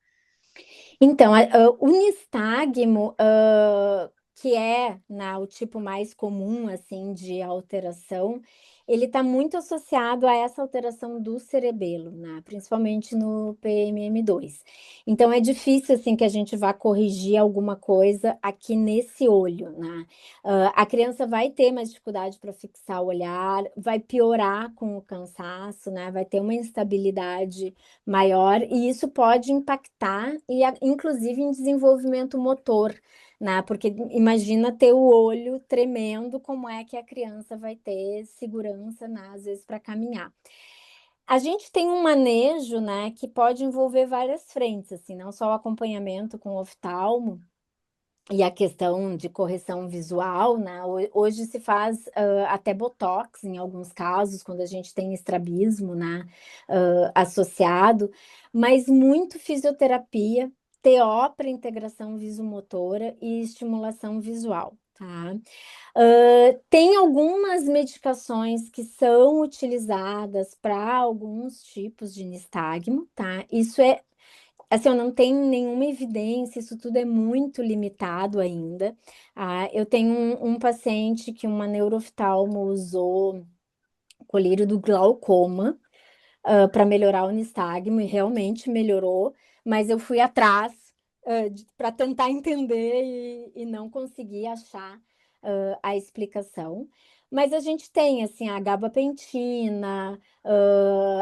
Então, o nistagmo, que é, né, o tipo mais comum, assim, de alteração, ele está muito associado a essa alteração do cerebelo, né, principalmente no PMM2. Então é difícil, assim, que a gente vá corrigir alguma coisa aqui nesse olho, né. A criança vai ter mais dificuldade para fixar o olhar, vai piorar com o cansaço, né, vai ter uma instabilidade maior, e isso pode impactar inclusive em desenvolvimento motor, né, porque imagina ter o olho tremendo, como é que a criança vai ter segurança, né, às vezes para caminhar. A gente tem um manejo, né, que pode envolver várias frentes, assim, não só o acompanhamento com o oftalmo, e a questão de correção visual, né, hoje se faz, até botox em alguns casos, quando a gente tem estrabismo, né, associado, mas muito fisioterapia, TO para integração visomotora e estimulação visual, tá. Tem algumas medicações que são utilizadas para alguns tipos de nistagmo, tá. Isso é Assim, eu não tenho nenhuma evidência, isso tudo é muito limitado ainda. Eu tenho um paciente que uma neuro-oftalmo usou colírio do glaucoma, para melhorar o nistagmo e realmente melhorou, mas eu fui atrás, para tentar entender e não consegui achar, a explicação. Mas a gente tem, assim, a gabapentina,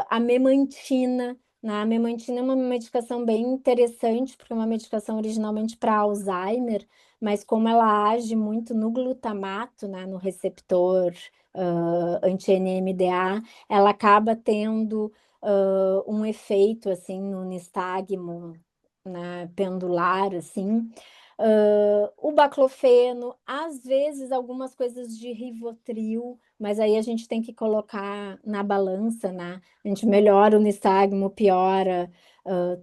a memantina, né, a memantina é uma medicação bem interessante, porque é uma medicação originalmente para Alzheimer, mas como ela age muito no glutamato, né, no receptor, anti-NMDA, ela acaba tendo, um efeito, assim, no nistagmo, né, pendular, assim. O baclofeno, às vezes algumas coisas de Rivotril, mas aí a gente tem que colocar na balança, né, a gente melhora o nistagmo, piora,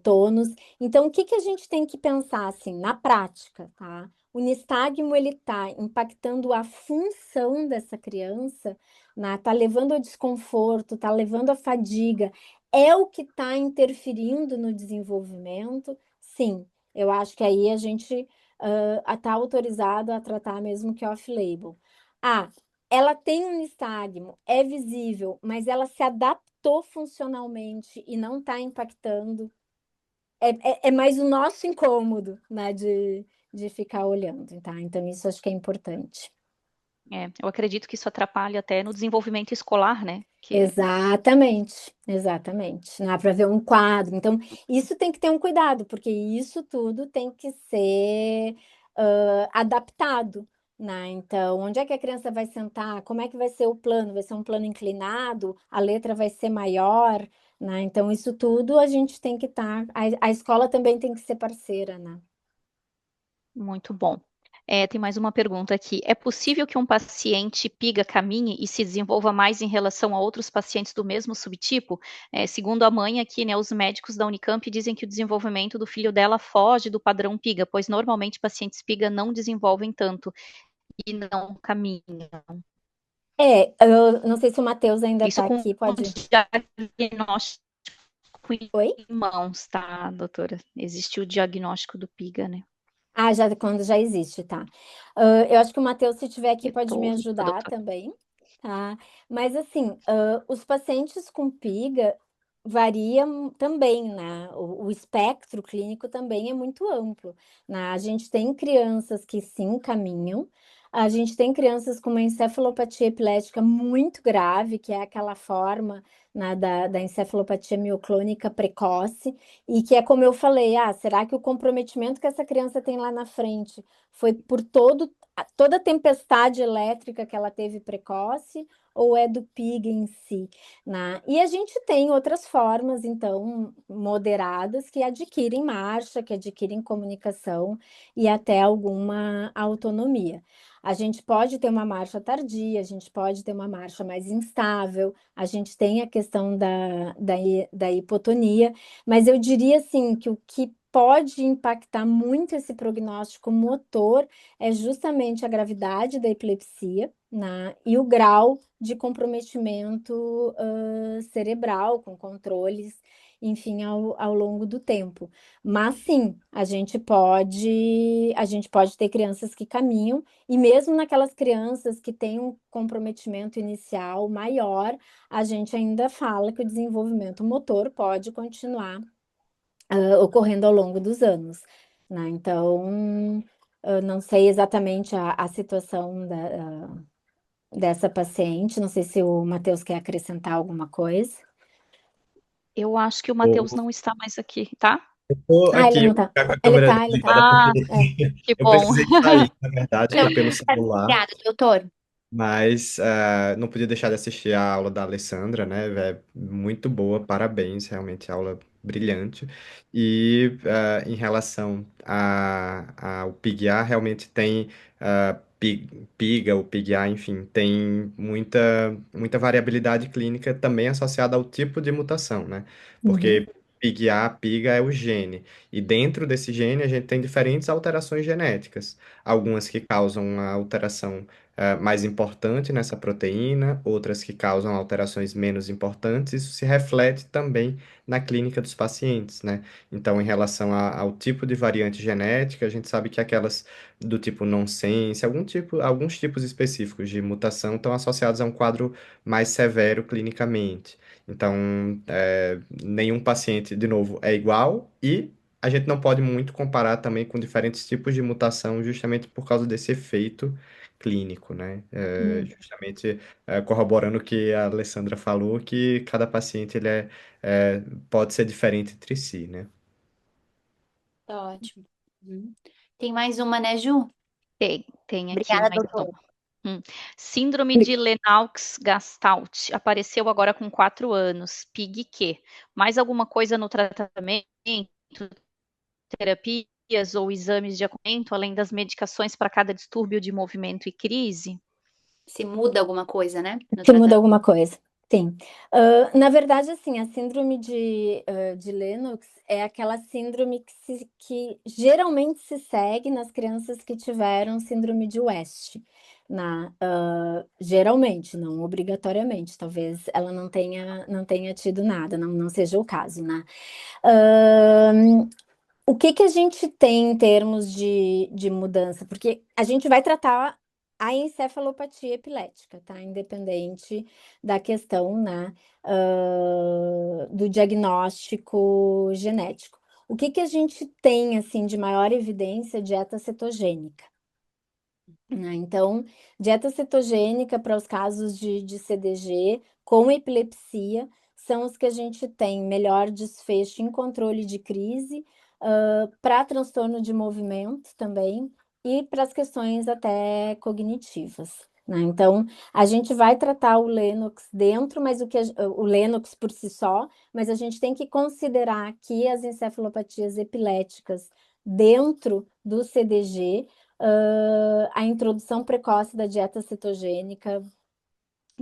tônus. Então o que que a gente tem que pensar, assim, na prática, tá? O nistagmo ele tá impactando a função dessa criança, né, tá levando ao desconforto, tá levando à fadiga, é o que está interferindo no desenvolvimento? Sim, eu acho que aí a gente, tá autorizado a tratar mesmo que off-label. Ah, ela tem um nistagmo, é visível, mas ela se adaptou funcionalmente e não está impactando, é mais o nosso incômodo, né, de ficar olhando, tá, então isso acho que é importante. Eu acredito que isso atrapalha até no desenvolvimento escolar, né, que Exatamente, exatamente. Dá para ver um quadro. Então, isso tem que ter um cuidado, porque isso tudo tem que ser, adaptado, né. Então, onde é que a criança vai sentar? Como é que vai ser o plano? Vai ser um plano inclinado? A letra vai ser maior? Né, então isso tudo a gente tem que estar a escola também tem que ser parceira, né. muito bom. Tem mais uma pergunta aqui. É possível que um paciente PIGA caminhe e se desenvolva mais em relação a outros pacientes do mesmo subtipo? Segundo a mãe aqui, né, os médicos da Unicamp dizem que o desenvolvimento do filho dela foge do padrão PIGA, pois normalmente pacientes PIGA não desenvolvem tanto e não caminham. Eu não sei se o Matheus ainda Isso está com aqui, um pode. diagnóstico Oi? em mãos, tá, doutora? Existe o diagnóstico do PIGA, né? Ah, já quando já existe, tá. Eu acho que o Matheus, se estiver aqui, pode me Retorno, ajudar doutora. também, tá? Mas assim, os pacientes com PIGA variam também, né? O espectro clínico também é muito amplo, né? A gente tem crianças que sim caminham, a gente tem crianças com uma encefalopatia epilética muito grave, que é aquela forma, né, da encefalopatia mioclônica precoce, e que é como eu falei, será que o comprometimento que essa criança tem lá na frente foi por toda a tempestade elétrica que ela teve precoce ou é do PIG em si, né? E a gente tem outras formas, então, moderadas que adquirem marcha, que adquirem comunicação e até alguma autonomia. A gente pode ter uma marcha tardia, a gente pode ter uma marcha mais instável, a gente tem a questão da hipotonia, mas eu diria assim que o que pode impactar muito esse prognóstico motor é justamente a gravidade da epilepsia, né, e o grau de comprometimento cerebral, com controles, enfim, ao longo do tempo. Mas sim, a gente pode ter crianças que caminham, e mesmo naquelas crianças que têm um comprometimento inicial maior, a gente ainda fala que o desenvolvimento motor pode continuar ocorrendo ao longo dos anos, né? Então, eu não sei exatamente a situação dessa paciente, não sei se o Matheus quer acrescentar alguma coisa. Eu acho que o Eu Matheus não está mais aqui, tá? tô Ah, ele aqui não tá. com a Ele câmera tá, ele tá. desligada porque Ah, que eu bom. precisei sair, na verdade, Não, foi pelo celular, obrigada, doutor. mas não podia deixar de assistir a aula da Alessandra, né? É muito boa, parabéns, realmente aula brilhante. E em relação ao PIGA, realmente tem PIGA ou PIGA, enfim, tem muita variabilidade clínica também associada ao tipo de mutação, né? Uhum, Porque PIGA, PIGA é o gene, e dentro desse gene a gente tem diferentes alterações genéticas, algumas que causam uma alteração mais importante nessa proteína, outras que causam alterações menos importantes. Isso se reflete também na clínica dos pacientes, né? Então, em relação ao tipo de variante genética, a gente sabe que aquelas do tipo nonsense, alguns tipos específicos de mutação estão associados a um quadro mais severo clinicamente. Então, nenhum paciente, de novo, é igual e a gente não pode muito comparar também com diferentes tipos de mutação, justamente por causa desse efeito clínico, né? uhum. Justamente corroborando o que a Alessandra falou, que cada paciente pode ser diferente entre si, né? Tá ótimo. Uhum. Tem mais uma, né, Ju? Tem aqui Obrigada, mais doutor. uma. Síndrome de Lennox-Gastaut. Apareceu agora com 4 anos. PIG-Q. Mais alguma coisa no tratamento, terapias ou exames de acompanhamento, além das medicações para cada distúrbio de movimento e crise? Se muda alguma coisa, né, no Se muda tratamento. alguma coisa. Sim. Na verdade, assim, a síndrome de Lennox é aquela síndrome que geralmente se segue nas crianças que tiveram síndrome de West. Geralmente, não obrigatoriamente. Talvez ela não tenha tido nada, não seja o caso, né? O que a gente tem em termos de mudança? Porque a gente vai tratar a encefalopatia epilética, tá? Independente da questão, né, do diagnóstico genético. O que a gente tem, assim, de maior evidência? Dieta cetogênica, né? Então, dieta cetogênica para os casos de CDG com epilepsia são os que a gente tem melhor desfecho em controle de crise, para transtorno de movimento também e para as questões até cognitivas, né? Então, a gente vai tratar o Lennox dentro, mas o Lennox por si só, mas a gente tem que considerar que as encefalopatias epiléticas dentro do CDG, a introdução precoce da dieta cetogênica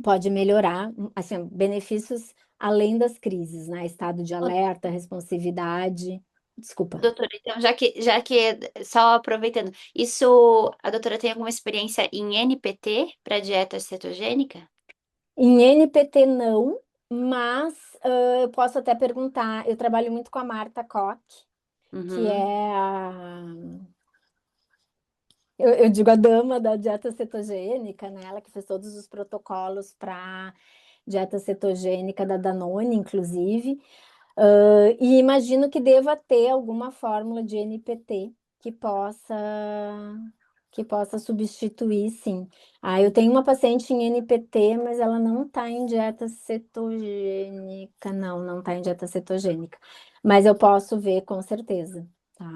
pode melhorar, assim, benefícios além das crises, né? Estado de Ô, alerta, responsividade. Desculpa. doutora, então, já que, só aproveitando, isso, a doutora tem alguma experiência em NPT para dieta cetogênica? Em NPT não, mas eu posso até perguntar. Eu trabalho muito com a Marta Koch, que Uhum. é eu digo a dama da dieta cetogênica, né? Ela que fez todos os protocolos para dieta cetogênica da Danone, inclusive. E imagino que deva ter alguma fórmula de NPT que possa que possa substituir, sim. Eu tenho uma paciente em NPT, mas ela não está em dieta cetogênica. Não, não está em dieta cetogênica. Mas eu posso ver com certeza, tá?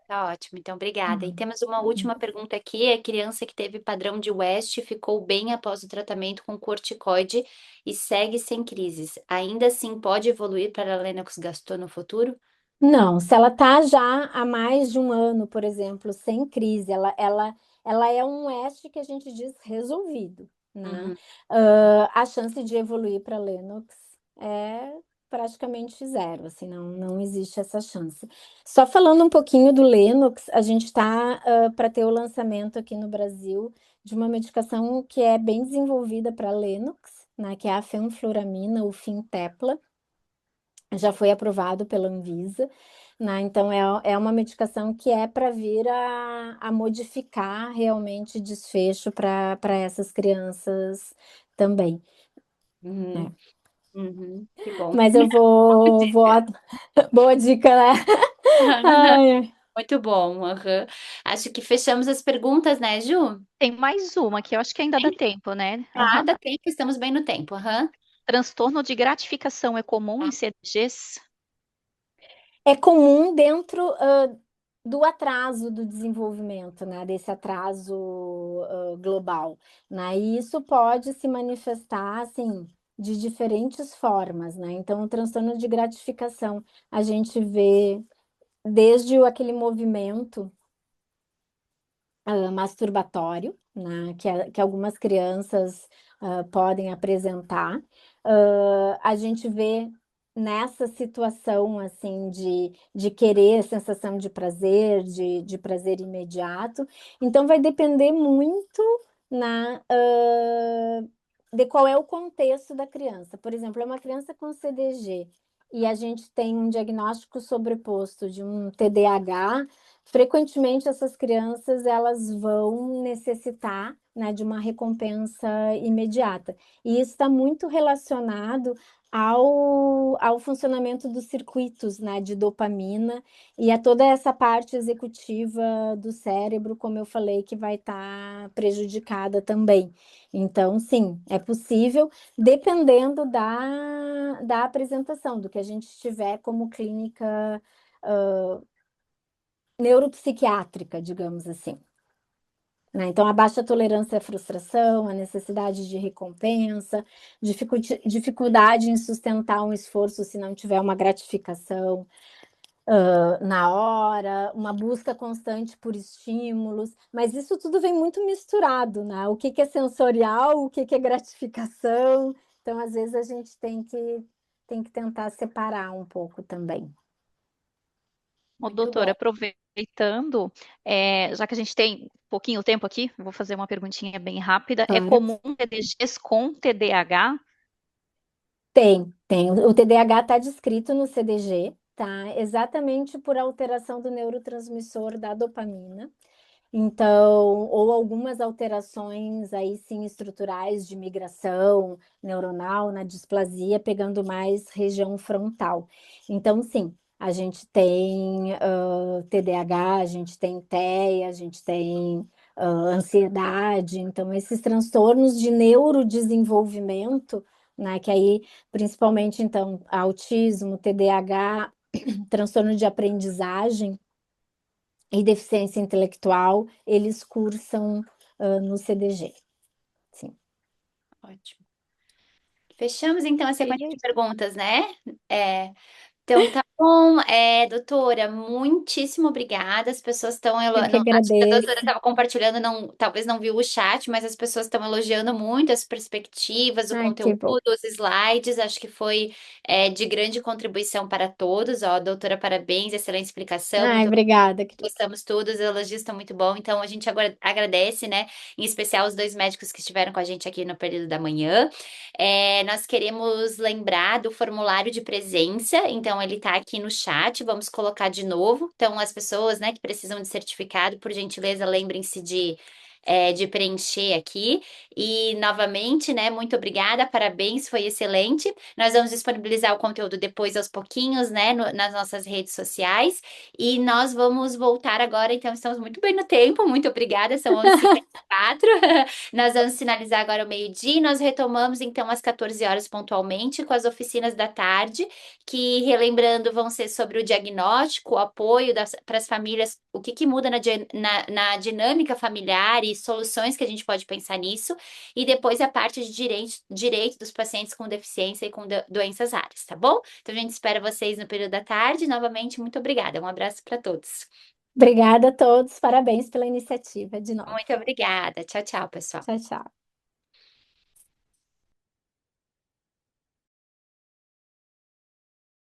Tá ótimo, então obrigada. E Uhum. temos uma última pergunta aqui. A criança que teve padrão de West ficou bem após o tratamento com corticoide e segue sem crises. Ainda assim pode evoluir para Lennox-Gastaut no futuro? Não, se ela está já há mais de um ano, por exemplo, sem crise, ela é um oeste que a gente diz resolvido, né? Uhum. A chance de evoluir para Lennox é praticamente zero, assim, não existe essa chance. Só falando um pouquinho do Lennox, a gente está para ter o lançamento aqui no Brasil de uma medicação que é bem desenvolvida para Lennox, né? Que é a fenfluramina, o Fintepla, já foi aprovado pela Anvisa, né? Então é uma medicação que é para vir a modificar realmente desfecho para essas crianças também, né? Uhum. Uhum. Que bom. Mas eu vou, vou... Boa dica, né? Ai, ai. Muito bom. Aham. Acho que fechamos as perguntas, né, Ju? Tem mais uma que eu acho que ainda dá tempo, né? Ah, dá tempo, estamos bem no tempo. Aham. Transtorno de gratificação é comum em CDGs? É comum dentro do atraso do desenvolvimento, né? Desse atraso global, né? E isso pode se manifestar, assim, de diferentes formas, né? Então, o transtorno de gratificação, a gente vê desde aquele movimento masturbatório, né, que algumas crianças podem apresentar. A gente vê nessa situação assim de querer sensação de prazer, de prazer imediato. Então vai depender muito de qual é o contexto da criança. Por exemplo, é uma criança com CDG e a gente tem um diagnóstico sobreposto de um TDAH. Frequentemente essas crianças elas vão necessitar, né, de uma recompensa imediata. E isso está muito relacionado ao funcionamento dos circuitos, né, de dopamina e a toda essa parte executiva do cérebro, como eu falei, que vai estar prejudicada também. Então, sim, é possível, dependendo da apresentação, do que a gente tiver como clínica neuropsiquiátrica, digamos assim, né? Então, a baixa tolerância à frustração, a necessidade de recompensa, dificuldade em sustentar um esforço se não tiver uma gratificação na hora, uma busca constante por estímulos, mas isso tudo vem muito misturado, né? O que é sensorial, o que é gratificação. Então, às vezes, a gente tem que tentar separar um pouco também. Ô, Muito doutora, bom. aproveitando, já que a gente tem pouquinho tempo aqui, vou fazer uma perguntinha bem rápida. É Claro. comum TDGs com TDAH? Tem. O TDAH está descrito no CDG, tá? Exatamente por alteração do neurotransmissor da dopamina. Então, ou algumas alterações aí sim estruturais de migração neuronal na displasia, pegando mais região frontal. Então, sim, a gente tem TDAH, a gente tem TEA, a gente tem ansiedade. Então, esses transtornos de neurodesenvolvimento, né, que aí, principalmente, então, autismo, TDAH, transtorno de aprendizagem, e deficiência intelectual, eles cursam no CDG. Sim. Ótimo. Fechamos então a sequência de Beleza. perguntas, né? Então tá Bom, doutora, muitíssimo obrigada. As pessoas estão Eu que acho que a doutora agradeço. estava compartilhando, não, talvez não viu o chat, mas as pessoas estão elogiando muito as perspectivas, o Ai, que conteúdo, bom. os slides. Acho que foi de grande contribuição para todos. Ó, doutora, parabéns, excelente explicação. Ai, Muito obrigada, querida. gostamos todos, os elogios estão muito bom. Então, a gente agora agradece, né? Em especial os 2 médicos que estiveram com a gente aqui no período da manhã. Nós queremos lembrar do formulário de presença, então ele está aqui no chat, vamos colocar de novo. Então, as pessoas, né, que precisam de certificado, por gentileza, lembrem-se de preencher aqui. E, novamente, né, muito obrigada, parabéns, foi excelente. Nós vamos disponibilizar o conteúdo depois, aos pouquinhos, né, nas nossas redes sociais. E nós vamos voltar agora, então estamos muito bem no tempo, muito obrigada, são 11h54. Nós vamos finalizar agora o meio-dia e nós retomamos então às 14 horas pontualmente com as oficinas da tarde, que, relembrando, vão ser sobre o diagnóstico, o apoio para as famílias, o que muda na dinâmica familiar e soluções que a gente pode pensar nisso, e depois a parte de direito dos pacientes com deficiência e com doenças raras, tá bom? Então a gente espera vocês no período da tarde. Novamente, muito obrigada. Um abraço para todos. Obrigada a todos, parabéns pela iniciativa de novo. Muito obrigada. Tchau, tchau, pessoal. Tchau, tchau.